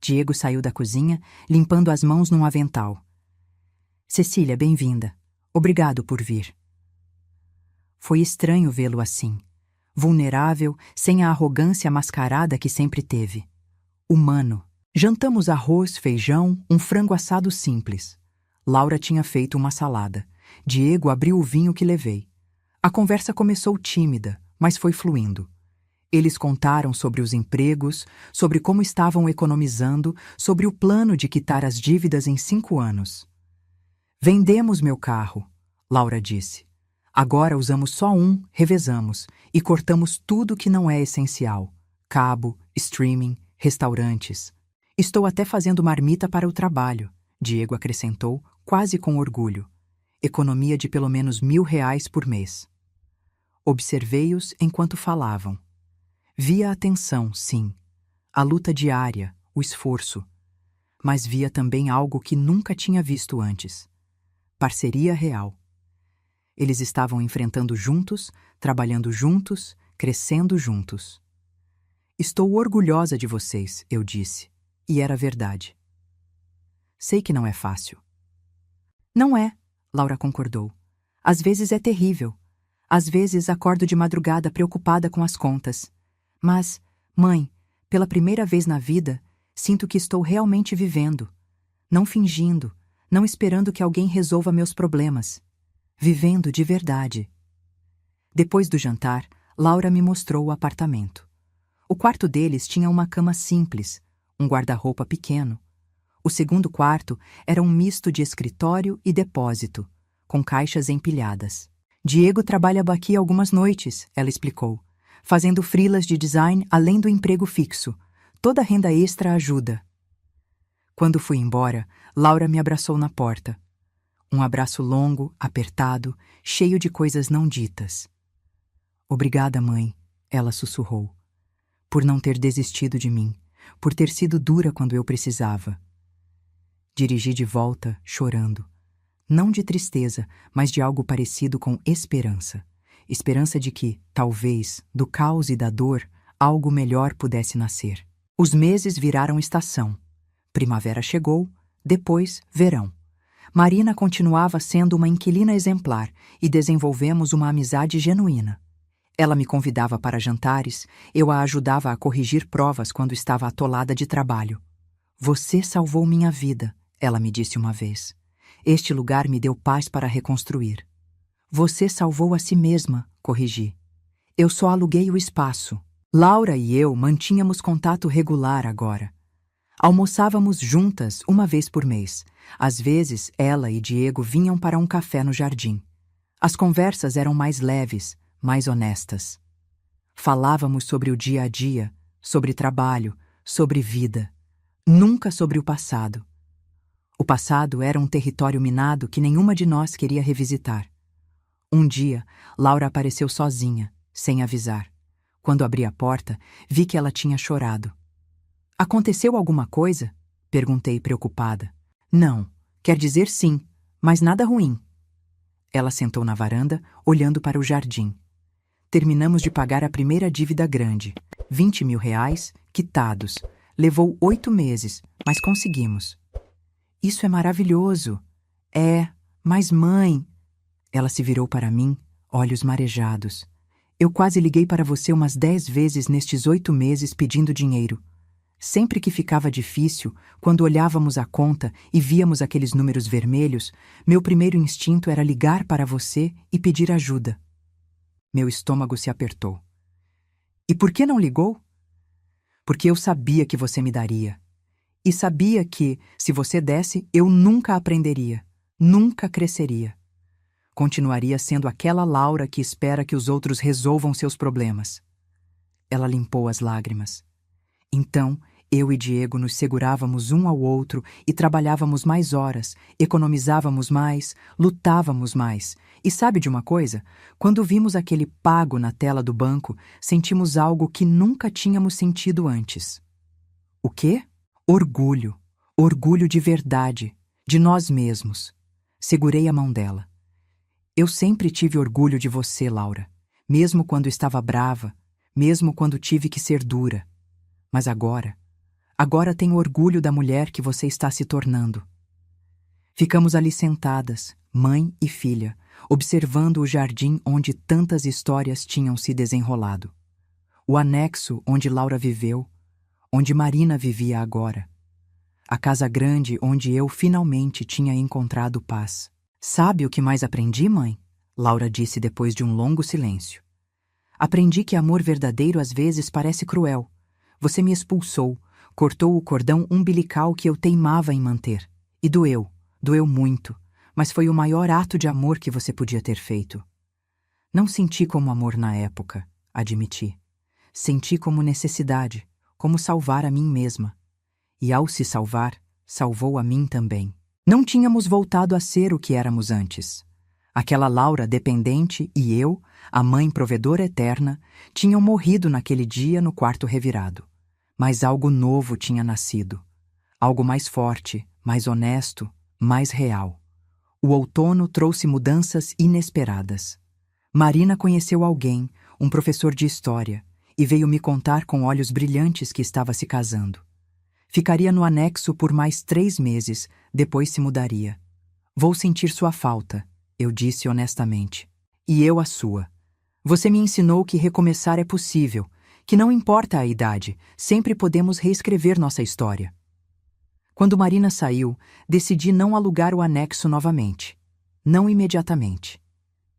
Diego saiu da cozinha, limpando as mãos num avental. Cecília, bem-vinda. Obrigado por vir. Foi estranho vê-lo assim. Vulnerável, sem a arrogância mascarada que sempre teve. Humano. Jantamos arroz, feijão, um frango assado simples. Laura tinha feito uma salada. Diego abriu o vinho que levei. A conversa começou tímida, mas foi fluindo. Eles contaram sobre os empregos, sobre como estavam economizando, sobre o plano de quitar as dívidas em 5 anos. Vendemos meu carro, Laura disse. Agora usamos só um, revezamos, e cortamos tudo que não é essencial. Cabo, streaming, restaurantes. Estou até fazendo marmita para o trabalho, Diego acrescentou, quase com orgulho. Economia de pelo menos R$1.000 por mês. Observei-os enquanto falavam. Via a tensão, sim, a luta diária, o esforço. Mas via também algo que nunca tinha visto antes. Parceria real. Eles estavam enfrentando juntos, trabalhando juntos, crescendo juntos. Estou orgulhosa de vocês, eu disse, e era verdade. Sei que não é fácil. Não é, Laura concordou. Às vezes é terrível. Às vezes acordo de madrugada preocupada com as contas. Mas, mãe, pela primeira vez na vida, sinto que estou realmente vivendo. Não fingindo, não esperando que alguém resolva meus problemas. Vivendo de verdade. Depois do jantar, Laura me mostrou o apartamento. O quarto deles tinha uma cama simples, um guarda-roupa pequeno. O segundo quarto era um misto de escritório e depósito, com caixas empilhadas. Diego trabalha aqui algumas noites, ela explicou, fazendo freelas de design além do emprego fixo. Toda renda extra ajuda. Quando fui embora, Laura me abraçou na porta. Um abraço longo, apertado, cheio de coisas não ditas. Obrigada, mãe, ela sussurrou, por não ter desistido de mim, por ter sido dura quando eu precisava. Dirigi de volta, chorando. Não de tristeza, mas de algo parecido com esperança. Esperança de que, talvez, do caos e da dor, algo melhor pudesse nascer. Os meses viraram estação. Primavera chegou, depois verão. Marina continuava sendo uma inquilina exemplar e desenvolvemos uma amizade genuína. Ela me convidava para jantares, eu a ajudava a corrigir provas quando estava atolada de trabalho. Você salvou minha vida, ela me disse uma vez. Este lugar me deu paz para reconstruir. Você salvou a si mesma, corrigi. Eu só aluguei o espaço. Laura e eu mantínhamos contato regular agora. Almoçávamos juntas uma vez por mês. Às vezes, ela e Diego vinham para um café no jardim. As conversas eram mais leves, mais honestas. Falávamos sobre o dia a dia, sobre trabalho, sobre vida. Nunca sobre o passado. O passado era um território minado que nenhuma de nós queria revisitar. Um dia, Laura apareceu sozinha, sem avisar. Quando abri a porta, vi que ela tinha chorado. Aconteceu alguma coisa? Perguntei preocupada. Não, quer dizer sim, mas nada ruim. Ela sentou na varanda, olhando para o jardim. Terminamos de pagar a primeira dívida grande, R$ 20.000, quitados. Levou 8 meses, mas conseguimos. Isso é maravilhoso. É, mas mãe... Ela se virou para mim, olhos marejados. Eu quase liguei para você umas 10 vezes nestes 8 meses pedindo dinheiro. Sempre que ficava difícil, quando olhávamos a conta e víamos aqueles números vermelhos, meu primeiro instinto era ligar para você e pedir ajuda. Meu estômago se apertou. E por que não ligou? Porque eu sabia que você me daria. E sabia que, se você desse, eu nunca aprenderia, nunca cresceria. Continuaria sendo aquela Laura que espera que os outros resolvam seus problemas. Ela limpou as lágrimas. Então, eu e Diego nos segurávamos um ao outro e trabalhávamos mais horas, economizávamos mais, lutávamos mais. E sabe de uma coisa? Quando vimos aquele pago na tela do banco, sentimos algo que nunca tínhamos sentido antes. O quê? Orgulho. Orgulho de verdade, de nós mesmos. Segurei a mão dela. Eu sempre tive orgulho de você, Laura, mesmo quando estava brava, mesmo quando tive que ser dura. Mas agora tenho orgulho da mulher que você está se tornando. Ficamos ali sentadas, mãe e filha, observando o jardim onde tantas histórias tinham se desenrolado. O anexo onde Laura viveu, onde Marina vivia agora. A casa grande onde eu finalmente tinha encontrado paz. Sabe o que mais aprendi, mãe? Laura disse depois de um longo silêncio. Aprendi que amor verdadeiro às vezes parece cruel. Você me expulsou, cortou o cordão umbilical que eu teimava em manter. E doeu muito, mas foi o maior ato de amor que você podia ter feito. Não senti como amor na época, admiti. Senti como necessidade, como salvar a mim mesma. E ao se salvar, salvou a mim também. Não tínhamos voltado a ser o que éramos antes. Aquela Laura dependente e eu, a mãe provedora eterna, tinham morrido naquele dia no quarto revirado. Mas algo novo tinha nascido. Algo mais forte, mais honesto, mais real. O outono trouxe mudanças inesperadas. Marina conheceu alguém, um professor de história, e veio me contar com olhos brilhantes que estava se casando. Ficaria no anexo por mais 3 meses, depois se mudaria. Vou sentir sua falta, eu disse honestamente. E eu a sua. Você me ensinou que recomeçar é possível, que não importa a idade, sempre podemos reescrever nossa história. Quando Marina saiu, decidi não alugar o anexo novamente. Não imediatamente.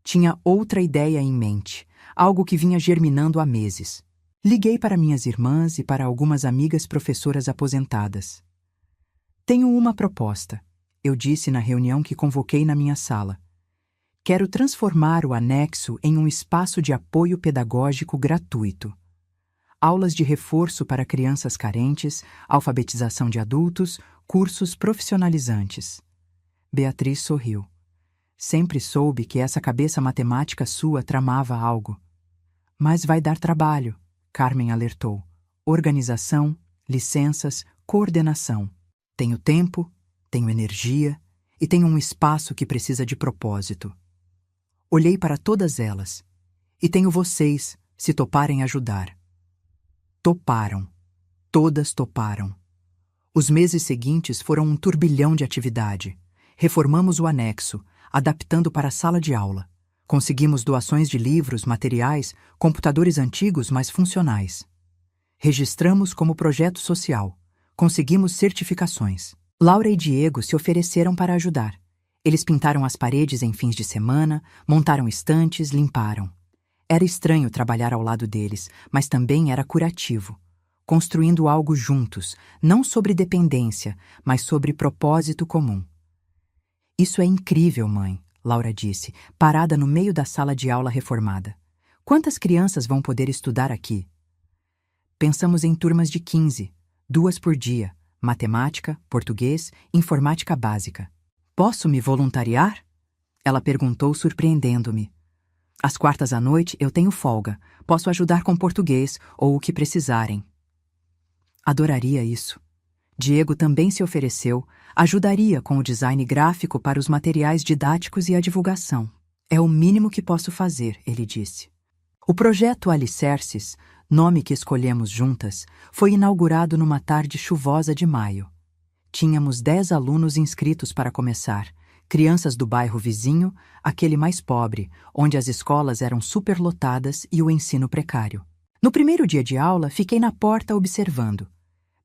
Tinha outra ideia em mente, algo que vinha germinando há meses. Liguei para minhas irmãs e para algumas amigas professoras aposentadas. Tenho uma proposta, eu disse na reunião que convoquei na minha sala. Quero transformar o anexo em um espaço de apoio pedagógico gratuito. Aulas de reforço para crianças carentes, alfabetização de adultos, cursos profissionalizantes. Beatriz sorriu. Sempre soube que essa cabeça matemática sua tramava algo. Mas vai dar trabalho, Carmen alertou. Organização, licenças, coordenação. Tenho tempo, tenho energia e tenho um espaço que precisa de propósito. Olhei para todas elas. E tenho vocês, se toparem ajudar. Toparam. Todas toparam. Os meses seguintes foram um turbilhão de atividade. Reformamos o anexo, adaptando para a sala de aula. Conseguimos doações de livros, materiais, computadores antigos, mas funcionais. Registramos como projeto social. Conseguimos certificações. Laura e Diego se ofereceram para ajudar. Eles pintaram as paredes em fins de semana, montaram estantes, limparam. Era estranho trabalhar ao lado deles, mas também era curativo. Construindo algo juntos, não sobre dependência, mas sobre propósito comum. Isso é incrível, mãe, Laura disse, parada no meio da sala de aula reformada. Quantas crianças vão poder estudar aqui? Pensamos em turmas de 15, 2 por dia, matemática, português, informática básica. Posso me voluntariar? Ela perguntou, surpreendendo-me. Às quartas à noite eu tenho folga. Posso ajudar com português ou o que precisarem. Adoraria isso. Diego também se ofereceu, ajudaria com o design gráfico para os materiais didáticos e a divulgação. É o mínimo que posso fazer, ele disse. O projeto Alicerces, nome que escolhemos juntas, foi inaugurado numa tarde chuvosa de maio. Tínhamos 10 alunos inscritos para começar, crianças do bairro vizinho, aquele mais pobre, onde as escolas eram superlotadas e o ensino precário. No primeiro dia de aula, fiquei na porta observando.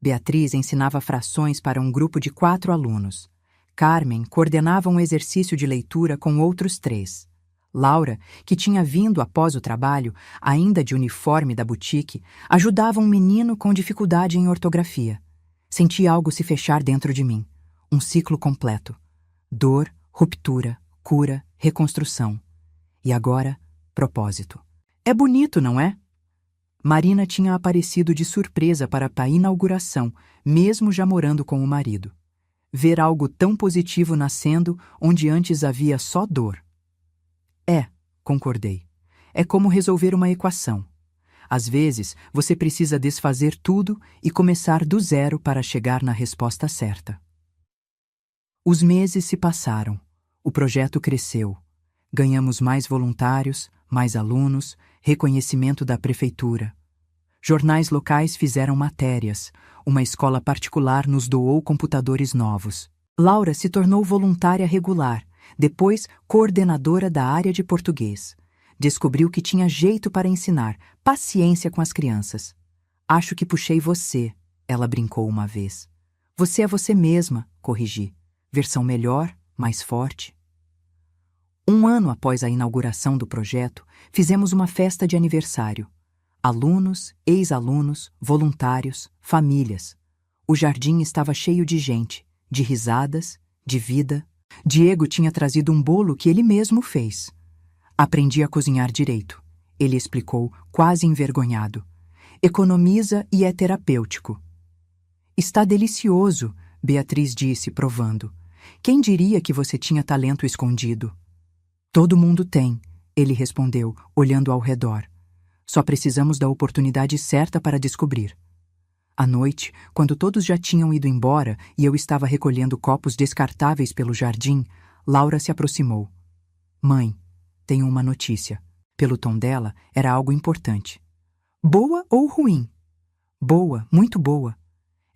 Beatriz ensinava frações para um grupo de 4 alunos. Carmen coordenava um exercício de leitura com outros 3. Laura, que tinha vindo após o trabalho, ainda de uniforme da boutique, ajudava um menino com dificuldade em ortografia. Senti algo se fechar dentro de mim. Um ciclo completo. Dor, ruptura, cura, reconstrução. E agora, propósito. É bonito, não é? Marina tinha aparecido de surpresa para a inauguração, mesmo já morando com o marido. Ver algo tão positivo nascendo onde antes havia só dor. É, concordei. É como resolver uma equação. Às vezes, você precisa desfazer tudo e começar do zero para chegar na resposta certa. Os meses se passaram. O projeto cresceu. Ganhamos mais voluntários, mais alunos, reconhecimento da prefeitura. Jornais locais fizeram matérias. Uma escola particular nos doou computadores novos. Laura se tornou voluntária regular, depois coordenadora da área de português. Descobriu que tinha jeito para ensinar, paciência com as crianças. Acho que puxei você, ela brincou uma vez. Você é você mesma, corrigi. Versão melhor, mais forte. 1 ano após a inauguração do projeto, fizemos uma festa de aniversário. Alunos, ex-alunos, voluntários, famílias. O jardim estava cheio de gente, de risadas, de vida. Diego tinha trazido um bolo que ele mesmo fez. Aprendi a cozinhar direito, ele explicou, quase envergonhado. Economiza e é terapêutico. Está delicioso, Beatriz disse, provando. Quem diria que você tinha talento escondido? Todo mundo tem, ele respondeu, olhando ao redor. Só precisamos da oportunidade certa para descobrir. À noite, quando todos já tinham ido embora e eu estava recolhendo copos descartáveis pelo jardim, Laura se aproximou. Mãe, tenho uma notícia. Pelo tom dela, era algo importante. Boa ou ruim? Boa, muito boa.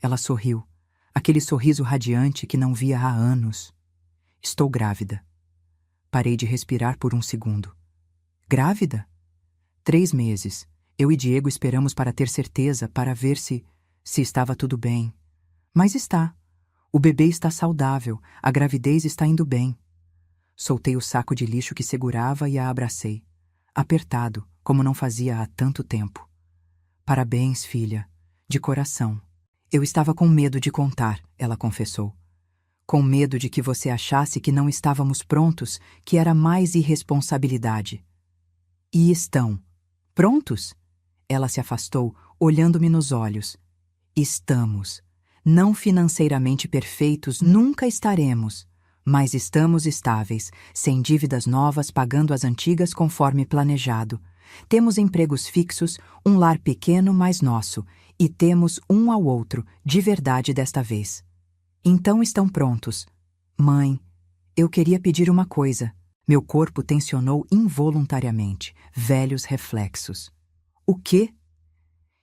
Ela sorriu. Aquele sorriso radiante que não via há anos. Estou grávida. Parei de respirar por um segundo. Grávida? 3 meses. Eu e Diego esperamos para ter certeza, para ver se estava tudo bem. Mas está. O bebê está saudável, a gravidez está indo bem. Soltei o saco de lixo que segurava e a abracei. Apertado, como não fazia há tanto tempo. Parabéns, filha. De coração. Eu estava com medo de contar, ela confessou. Com medo de que você achasse que não estávamos prontos, que era mais irresponsabilidade. E estão. Prontos? Ela se afastou, olhando-me nos olhos. Estamos. Não financeiramente perfeitos, nunca estaremos. Mas estamos estáveis, sem dívidas novas, pagando as antigas conforme planejado. Temos empregos fixos, um lar pequeno, mas nosso, e temos um ao outro, de verdade desta vez. Então estão prontos. Mãe, eu queria pedir uma coisa. Meu corpo tensionou involuntariamente, velhos reflexos. O quê?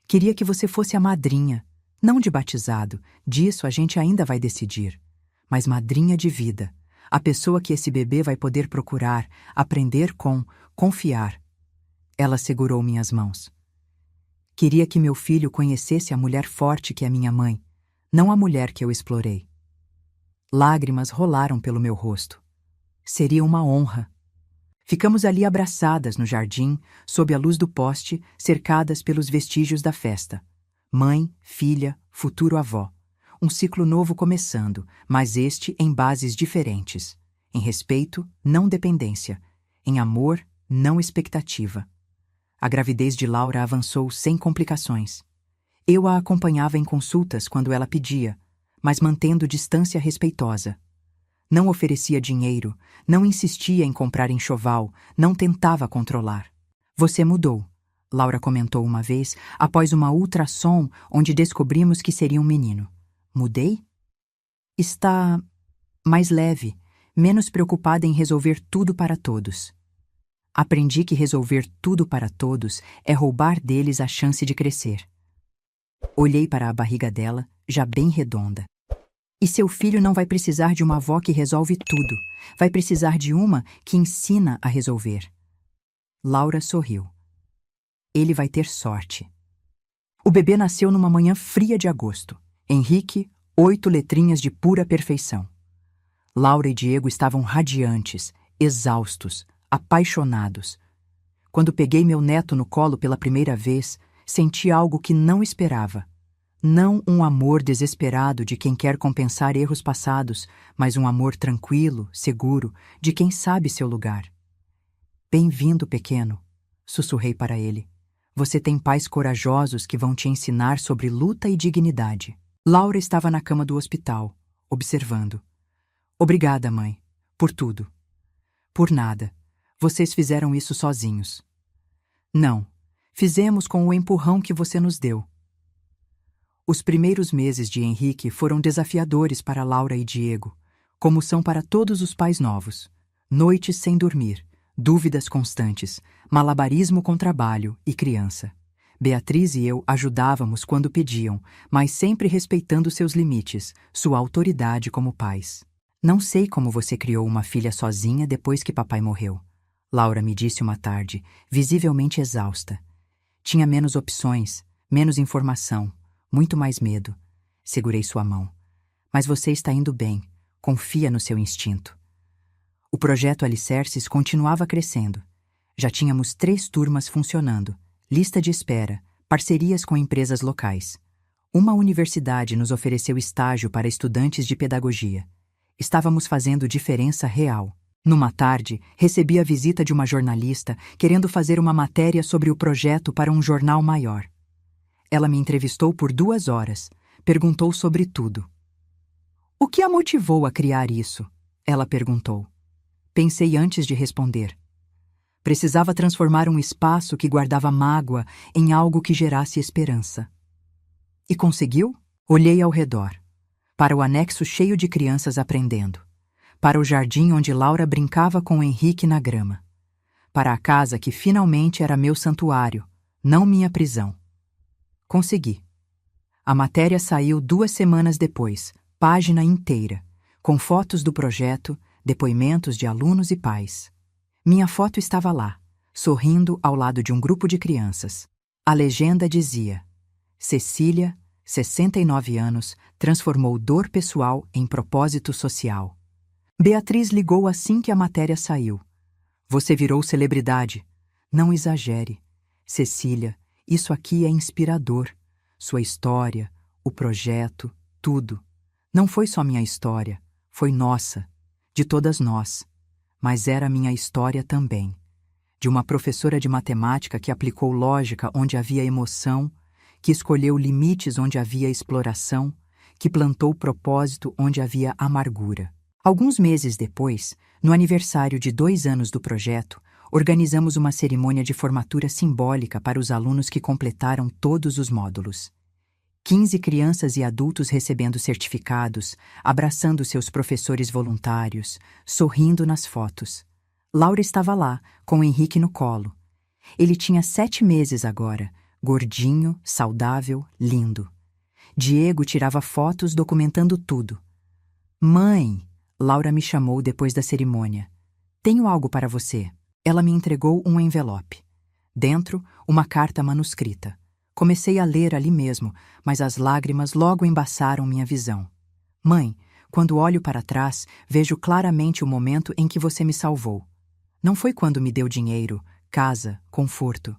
Queria que você fosse a madrinha, não de batizado, disso a gente ainda vai decidir, mas madrinha de vida, a pessoa que esse bebê vai poder procurar, aprender com, confiar. Ela segurou minhas mãos. Queria que meu filho conhecesse a mulher forte que é minha mãe, não a mulher que eu explorei. Lágrimas rolaram pelo meu rosto. Seria uma honra. Ficamos ali abraçadas no jardim, sob a luz do poste, cercadas pelos vestígios da festa. Mãe, filha, futuro avó. Um ciclo novo começando, mas este em bases diferentes. Em respeito, não dependência. Em amor, não expectativa. A gravidez de Laura avançou sem complicações. Eu a acompanhava em consultas quando ela pedia, mas mantendo distância respeitosa. Não oferecia dinheiro, não insistia em comprar enxoval, não tentava controlar. Você mudou, Laura comentou uma vez, após uma ultrassom onde descobrimos que seria um menino. Mudei? Está mais leve, menos preocupada em resolver tudo para todos. Aprendi que resolver tudo para todos é roubar deles a chance de crescer. Olhei para a barriga dela, já bem redonda. E seu filho não vai precisar de uma avó que resolve tudo. Vai precisar de uma que ensina a resolver. Laura sorriu. Ele vai ter sorte. O bebê nasceu numa manhã fria de agosto. Henrique, 8 letrinhas de pura perfeição. Laura e Diego estavam radiantes, exaustos, apaixonados. Quando peguei meu neto no colo pela primeira vez, senti algo que não esperava. Não um amor desesperado de quem quer compensar erros passados, mas um amor tranquilo, seguro, de quem sabe seu lugar. Bem-vindo, pequeno, sussurrei para ele. Você tem pais corajosos que vão te ensinar sobre luta e dignidade. Laura estava na cama do hospital, observando. Obrigada, mãe, por tudo. Por nada. Vocês fizeram isso sozinhos. Não, fizemos com o empurrão que você nos deu. Os primeiros meses de Henrique foram desafiadores para Laura e Diego, como são para todos os pais novos. Noites sem dormir, dúvidas constantes, malabarismo com trabalho e criança. Beatriz e eu ajudávamos quando pediam, mas sempre respeitando seus limites, sua autoridade como pais. Não sei como você criou uma filha sozinha depois que papai morreu. Laura me disse uma tarde, visivelmente exausta. Tinha menos opções, menos informação, muito mais medo. Segurei sua mão. Mas você está indo bem. Confia no seu instinto. O projeto Alicerces continuava crescendo. Já tínhamos 3 turmas funcionando, lista de espera, parcerias com empresas locais. Uma universidade nos ofereceu estágio para estudantes de pedagogia. Estávamos fazendo diferença real. Numa tarde, recebi a visita de uma jornalista querendo fazer uma matéria sobre o projeto para um jornal maior. Ela me entrevistou por 2 horas, perguntou sobre tudo. O que a motivou a criar isso? Ela perguntou. Pensei antes de responder. Precisava transformar um espaço que guardava mágoa em algo que gerasse esperança. E conseguiu? Olhei ao redor. Para o anexo cheio de crianças aprendendo. Para o jardim onde Laura brincava com Henrique na grama. Para a casa que finalmente era meu santuário, não minha prisão. Consegui. A matéria saiu 2 semanas depois, página inteira, com fotos do projeto, depoimentos de alunos e pais. Minha foto estava lá, sorrindo ao lado de um grupo de crianças. A legenda dizia: Cecília, 69 anos, transformou dor pessoal em propósito social. Beatriz ligou assim que a matéria saiu. Você virou celebridade. Não exagere. Cecília, isso aqui é inspirador. Sua história, o projeto, tudo. Não foi só minha história, foi nossa, de todas nós. Mas era minha história também. De uma professora de matemática que aplicou lógica onde havia emoção, que escolheu limites onde havia exploração, que plantou propósito onde havia amargura. Alguns meses depois, no aniversário de 2 anos do projeto, organizamos uma cerimônia de formatura simbólica para os alunos que completaram todos os módulos. 15 crianças e adultos recebendo certificados, abraçando seus professores voluntários, sorrindo nas fotos. Laura estava lá, com o Henrique no colo. Ele tinha 7 meses agora, gordinho, saudável, lindo. Diego tirava fotos documentando tudo. Mãe! Laura me chamou depois da cerimônia. Tenho algo para você. Ela me entregou um envelope. Dentro, uma carta manuscrita. Comecei a ler ali mesmo, mas as lágrimas logo embaçaram minha visão. Mãe, quando olho para trás, vejo claramente o momento em que você me salvou. Não foi quando me deu dinheiro, casa, conforto.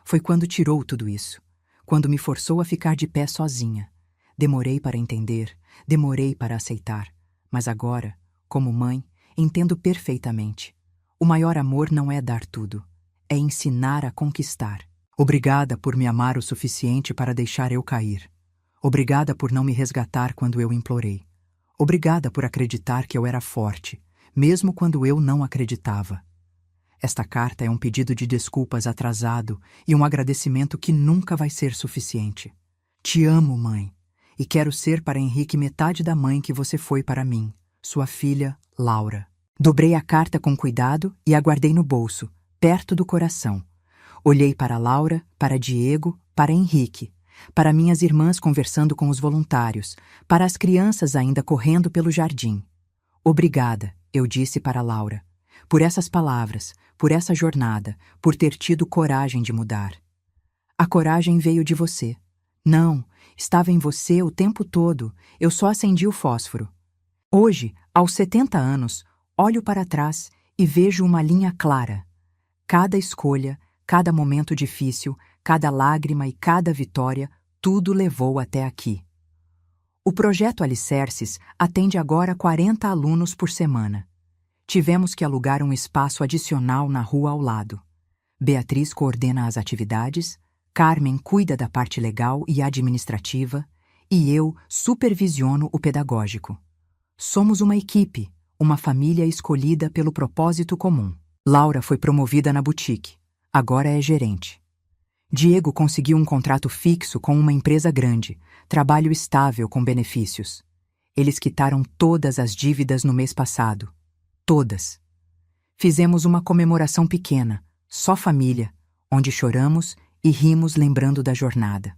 Foi quando tirou tudo isso. Quando me forçou a ficar de pé sozinha. Demorei para entender, demorei para aceitar. Mas agora, como mãe, entendo perfeitamente. O maior amor não é dar tudo, é ensinar a conquistar. Obrigada por me amar o suficiente para deixar eu cair. Obrigada por não me resgatar quando eu implorei. Obrigada por acreditar que eu era forte, mesmo quando eu não acreditava. Esta carta é um pedido de desculpas atrasado e um agradecimento que nunca vai ser suficiente. Te amo, mãe, e quero ser para Henrique metade da mãe que você foi para mim, sua filha, Laura. Dobrei a carta com cuidado e a guardei no bolso, perto do coração. Olhei para Laura, para Diego, para Henrique, para minhas irmãs conversando com os voluntários, para as crianças ainda correndo pelo jardim. Obrigada, eu disse para Laura, por essas palavras, por essa jornada, por ter tido coragem de mudar. A coragem veio de você. Não, estava em você o tempo todo, eu só acendi o fósforo. Hoje, aos 70 anos, olho para trás e vejo uma linha clara. Cada escolha, cada momento difícil, cada lágrima e cada vitória, tudo levou até aqui. O projeto Alicerces atende agora 40 alunos por semana. Tivemos que alugar um espaço adicional na rua ao lado. Beatriz coordena as atividades, Carmen cuida da parte legal e administrativa e eu supervisiono o pedagógico. Somos uma equipe, uma família escolhida pelo propósito comum. Laura foi promovida na boutique. Agora é gerente. Diego conseguiu um contrato fixo com uma empresa grande, trabalho estável com benefícios. Eles quitaram todas as dívidas no mês passado. Todas. Fizemos uma comemoração pequena, só família, onde choramos e rimos lembrando da jornada.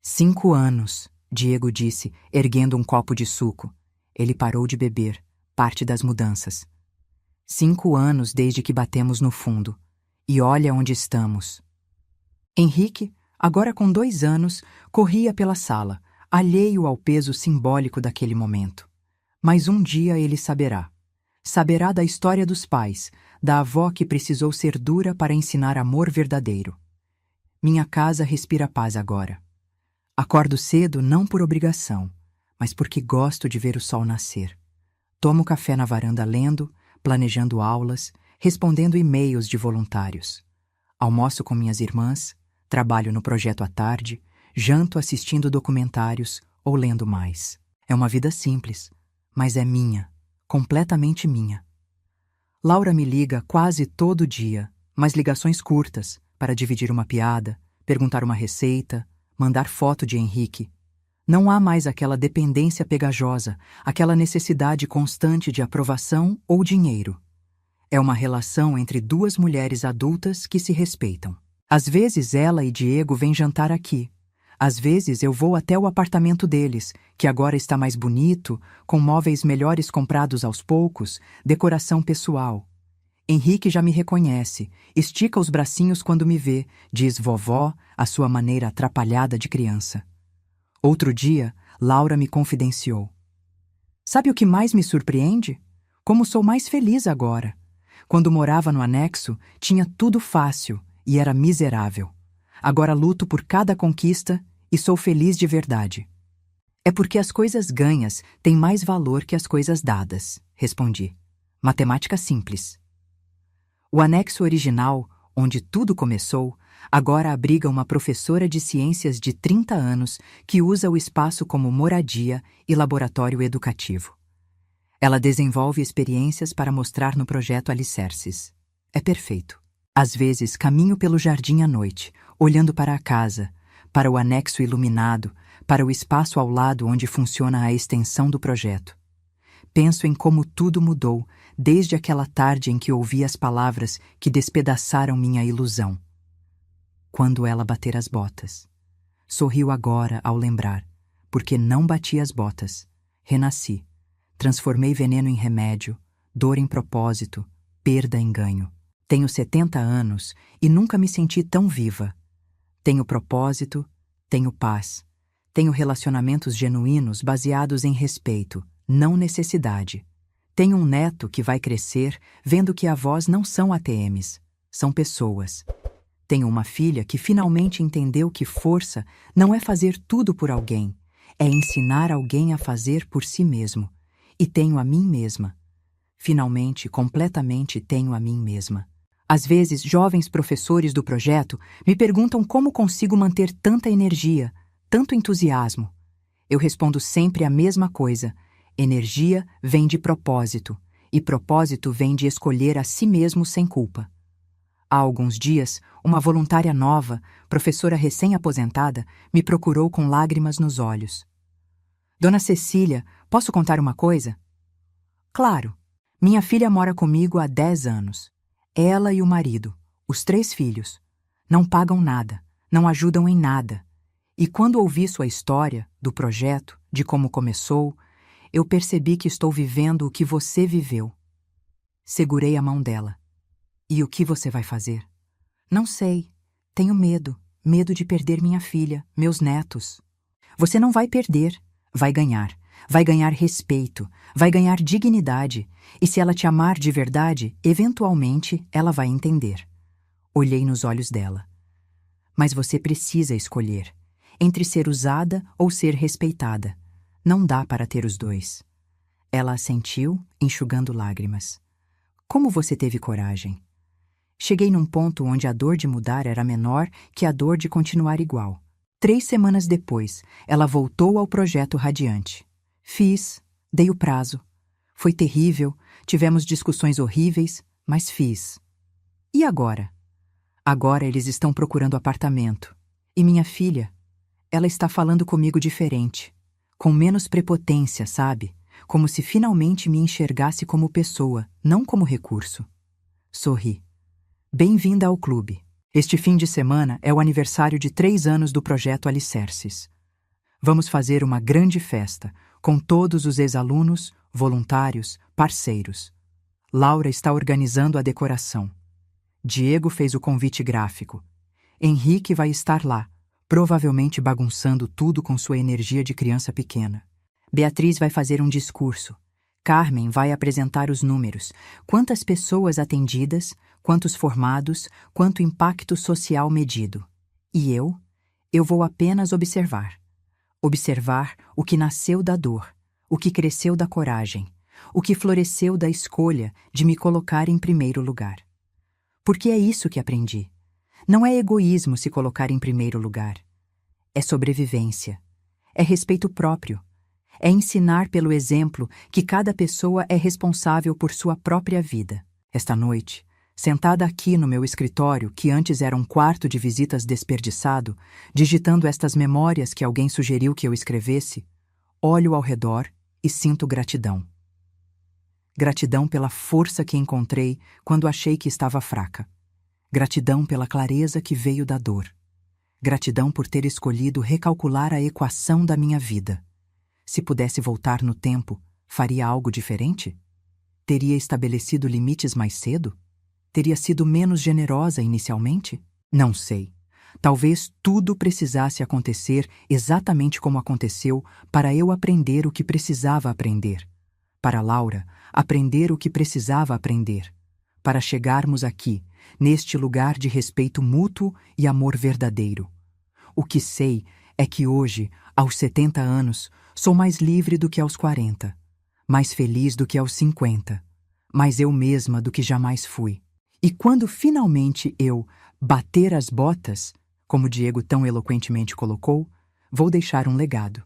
5 anos, Diego disse, erguendo um copo de suco. Ele parou de beber, parte das mudanças. 5 anos desde que batemos no fundo. E olha onde estamos. Henrique, agora com 2 anos, corria pela sala, alheio ao peso simbólico daquele momento. Mas um dia ele saberá. Saberá da história dos pais, da avó que precisou ser dura para ensinar amor verdadeiro. Minha casa respira paz agora. Acordo cedo não por obrigação, mas porque gosto de ver o sol nascer. Tomo café na varanda lendo, planejando aulas, respondendo e-mails de voluntários. Almoço com minhas irmãs, trabalho no projeto à tarde, janto assistindo documentários ou lendo mais. É uma vida simples, mas é minha, completamente minha. Laura me liga quase todo dia, mas ligações curtas, para dividir uma piada, perguntar uma receita, mandar foto de Henrique. Não há mais aquela dependência pegajosa, aquela necessidade constante de aprovação ou dinheiro. É uma relação entre 2 mulheres adultas que se respeitam. Às vezes ela e Diego vêm jantar aqui. Às vezes eu vou até o apartamento deles, que agora está mais bonito, com móveis melhores comprados aos poucos, decoração pessoal. Henrique já me reconhece, estica os bracinhos quando me vê, diz vovó, à sua maneira atrapalhada de criança. Outro dia, Laura me confidenciou. Sabe o que mais me surpreende? Como sou mais feliz agora. Quando morava no anexo, tinha tudo fácil e era miserável. Agora luto por cada conquista e sou feliz de verdade. É porque as coisas ganhas têm mais valor que as coisas dadas, respondi. Matemática simples. O anexo original, onde tudo começou, agora abriga uma professora de ciências de 30 anos que usa o espaço como moradia e laboratório educativo. Ela desenvolve experiências para mostrar no projeto Alicerces. É perfeito. Às vezes caminho pelo jardim à noite, olhando para a casa, para o anexo iluminado, para o espaço ao lado onde funciona a extensão do projeto. Penso em como tudo mudou desde aquela tarde em que ouvi as palavras que despedaçaram minha ilusão. Quando ela bater as botas. Sorriu agora ao lembrar, porque não bati as botas. Renasci. Transformei veneno em remédio, dor em propósito, perda em ganho. Tenho 70 anos e nunca me senti tão viva. Tenho propósito, tenho paz. Tenho relacionamentos genuínos baseados em respeito, não necessidade. Tenho um neto que vai crescer vendo que avós não são ATMs, são pessoas. Tenho uma filha que finalmente entendeu que força não é fazer tudo por alguém, é ensinar alguém a fazer por si mesmo. E tenho a mim mesma. Finalmente, completamente tenho a mim mesma. Às vezes, jovens professores do projeto me perguntam como consigo manter tanta energia, tanto entusiasmo. Eu respondo sempre a mesma coisa. Energia vem de propósito, e propósito vem de escolher a si mesmo sem culpa. Há alguns dias, uma voluntária nova, professora recém-aposentada, me procurou com lágrimas nos olhos. Dona Cecília, posso contar uma coisa? Claro. Minha filha mora comigo há 10 anos. Ela e o marido, os 3 filhos. Não pagam nada, não ajudam em nada. E quando ouvi sua história, do projeto, de como começou, eu percebi que estou vivendo o que você viveu. Segurei a mão dela. E o que você vai fazer? Não sei. Tenho medo. Medo de perder minha filha, meus netos. Você não vai perder. Vai ganhar. Vai ganhar respeito. Vai ganhar dignidade. E se ela te amar de verdade, eventualmente ela vai entender. Olhei nos olhos dela. Mas você precisa escolher. Entre ser usada ou ser respeitada. Não dá para ter os dois. Ela assentiu, enxugando lágrimas. Como você teve coragem? Cheguei num ponto onde a dor de mudar era menor que a dor de continuar igual. 3 semanas depois, ela voltou ao projeto Radiante. Fiz, dei o prazo. Foi terrível, tivemos discussões horríveis, mas fiz. E agora? Agora eles estão procurando apartamento. E minha filha? Ela está falando comigo diferente. Com menos prepotência, sabe? Como se finalmente me enxergasse como pessoa, não como recurso. Sorri. Bem-vinda ao clube. Este fim de semana é o aniversário de 3 anos do projeto Alicerces. Vamos fazer uma grande festa, com todos os ex-alunos, voluntários, parceiros. Laura está organizando a decoração. Diego fez o convite gráfico. Henrique vai estar lá, provavelmente bagunçando tudo com sua energia de criança pequena. Beatriz vai fazer um discurso. Carmen vai apresentar os números. Quantas pessoas atendidas, quantos formados, quanto impacto social medido. E eu vou apenas observar. Observar o que nasceu da dor, o que cresceu da coragem, o que floresceu da escolha de me colocar em primeiro lugar. Porque é isso que aprendi. Não é egoísmo se colocar em primeiro lugar. É sobrevivência. É respeito próprio. É ensinar pelo exemplo que cada pessoa é responsável por sua própria vida. Esta noite, sentada aqui no meu escritório, que antes era um quarto de visitas desperdiçado, digitando estas memórias que alguém sugeriu que eu escrevesse, olho ao redor e sinto gratidão. Gratidão pela força que encontrei quando achei que estava fraca. Gratidão pela clareza que veio da dor. Gratidão por ter escolhido recalcular a equação da minha vida. Se pudesse voltar no tempo, faria algo diferente? Teria estabelecido limites mais cedo? Teria sido menos generosa inicialmente? Não sei. Talvez tudo precisasse acontecer exatamente como aconteceu para eu aprender o que precisava aprender. Para Laura, aprender o que precisava aprender. Para chegarmos aqui, neste lugar de respeito mútuo e amor verdadeiro. O que sei é que hoje, aos 70 anos, sou mais livre do que aos 40, mais feliz do que aos 50, mais eu mesma do que jamais fui. E quando finalmente eu bater as botas, como Diego tão eloquentemente colocou, vou deixar um legado.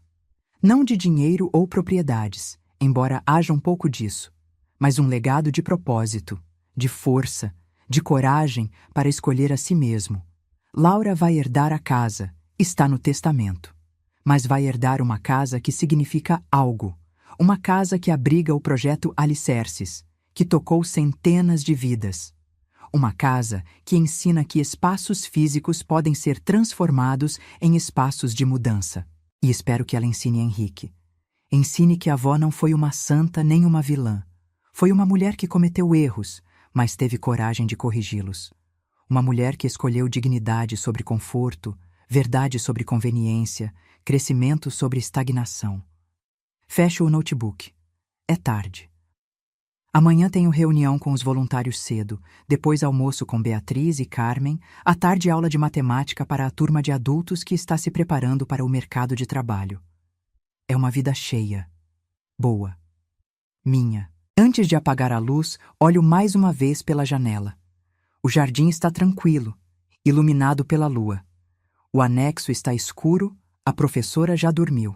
Não de dinheiro ou propriedades, embora haja um pouco disso, mas um legado de propósito, de força, de coragem para escolher a si mesmo. Laura vai herdar a casa, está no testamento. Mas vai herdar uma casa que significa algo. Uma casa que abriga o projeto Alicerces, que tocou centenas de vidas. Uma casa que ensina que espaços físicos podem ser transformados em espaços de mudança. E espero que ela ensine a Henrique. Ensine que a avó não foi uma santa nem uma vilã. Foi uma mulher que cometeu erros, mas teve coragem de corrigi-los. Uma mulher que escolheu dignidade sobre conforto, verdade sobre conveniência, crescimento sobre estagnação. Fecho o notebook. É tarde. Amanhã tenho reunião com os voluntários cedo, depois almoço com Beatriz e Carmen, à tarde aula de matemática para a turma de adultos que está se preparando para o mercado de trabalho. É uma vida cheia. Boa. Minha. Antes de apagar a luz, olho mais uma vez pela janela. O jardim está tranquilo, iluminado pela lua. O anexo está escuro, a professora já dormiu.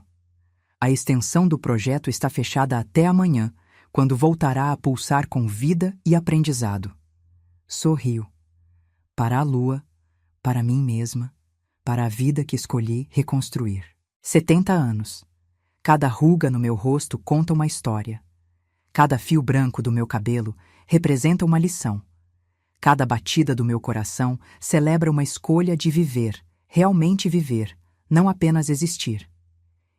A extensão do projeto está fechada até amanhã, quando voltará a pulsar com vida e aprendizado. Sorrio. Para a lua, para mim mesma, para a vida que escolhi reconstruir. 70 anos. Cada ruga no meu rosto conta uma história. Cada fio branco do meu cabelo representa uma lição. Cada batida do meu coração celebra uma escolha de viver, realmente viver, não apenas existir.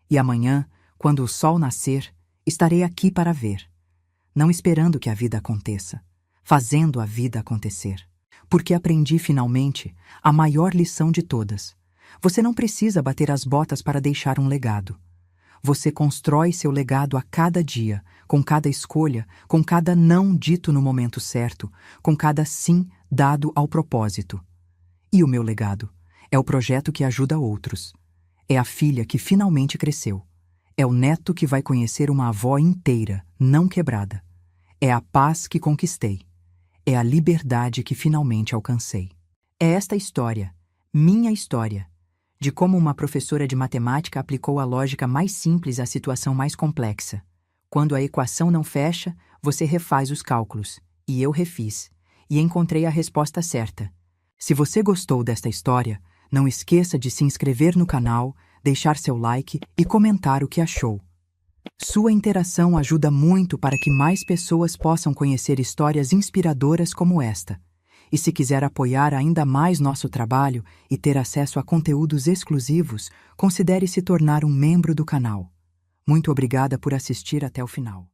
E amanhã, quando o sol nascer, estarei aqui para ver. Não esperando que a vida aconteça, fazendo a vida acontecer. Porque aprendi finalmente a maior lição de todas. Você não precisa bater as botas para deixar um legado. Você constrói seu legado a cada dia, com cada escolha, com cada não dito no momento certo, com cada sim dado ao propósito. E o meu legado é o projeto que ajuda outros. É a filha que finalmente cresceu. É o neto que vai conhecer uma avó inteira, não quebrada. É a paz que conquistei. É a liberdade que finalmente alcancei. É esta história, minha história, de como uma professora de matemática aplicou a lógica mais simples à situação mais complexa. Quando a equação não fecha, você refaz os cálculos. E eu refiz. E encontrei a resposta certa. Se você gostou desta história, não esqueça de se inscrever no canal, deixar seu like e comentar o que achou. Sua interação ajuda muito para que mais pessoas possam conhecer histórias inspiradoras como esta. E se quiser apoiar ainda mais nosso trabalho e ter acesso a conteúdos exclusivos, considere se tornar um membro do canal. Muito obrigada por assistir até o final.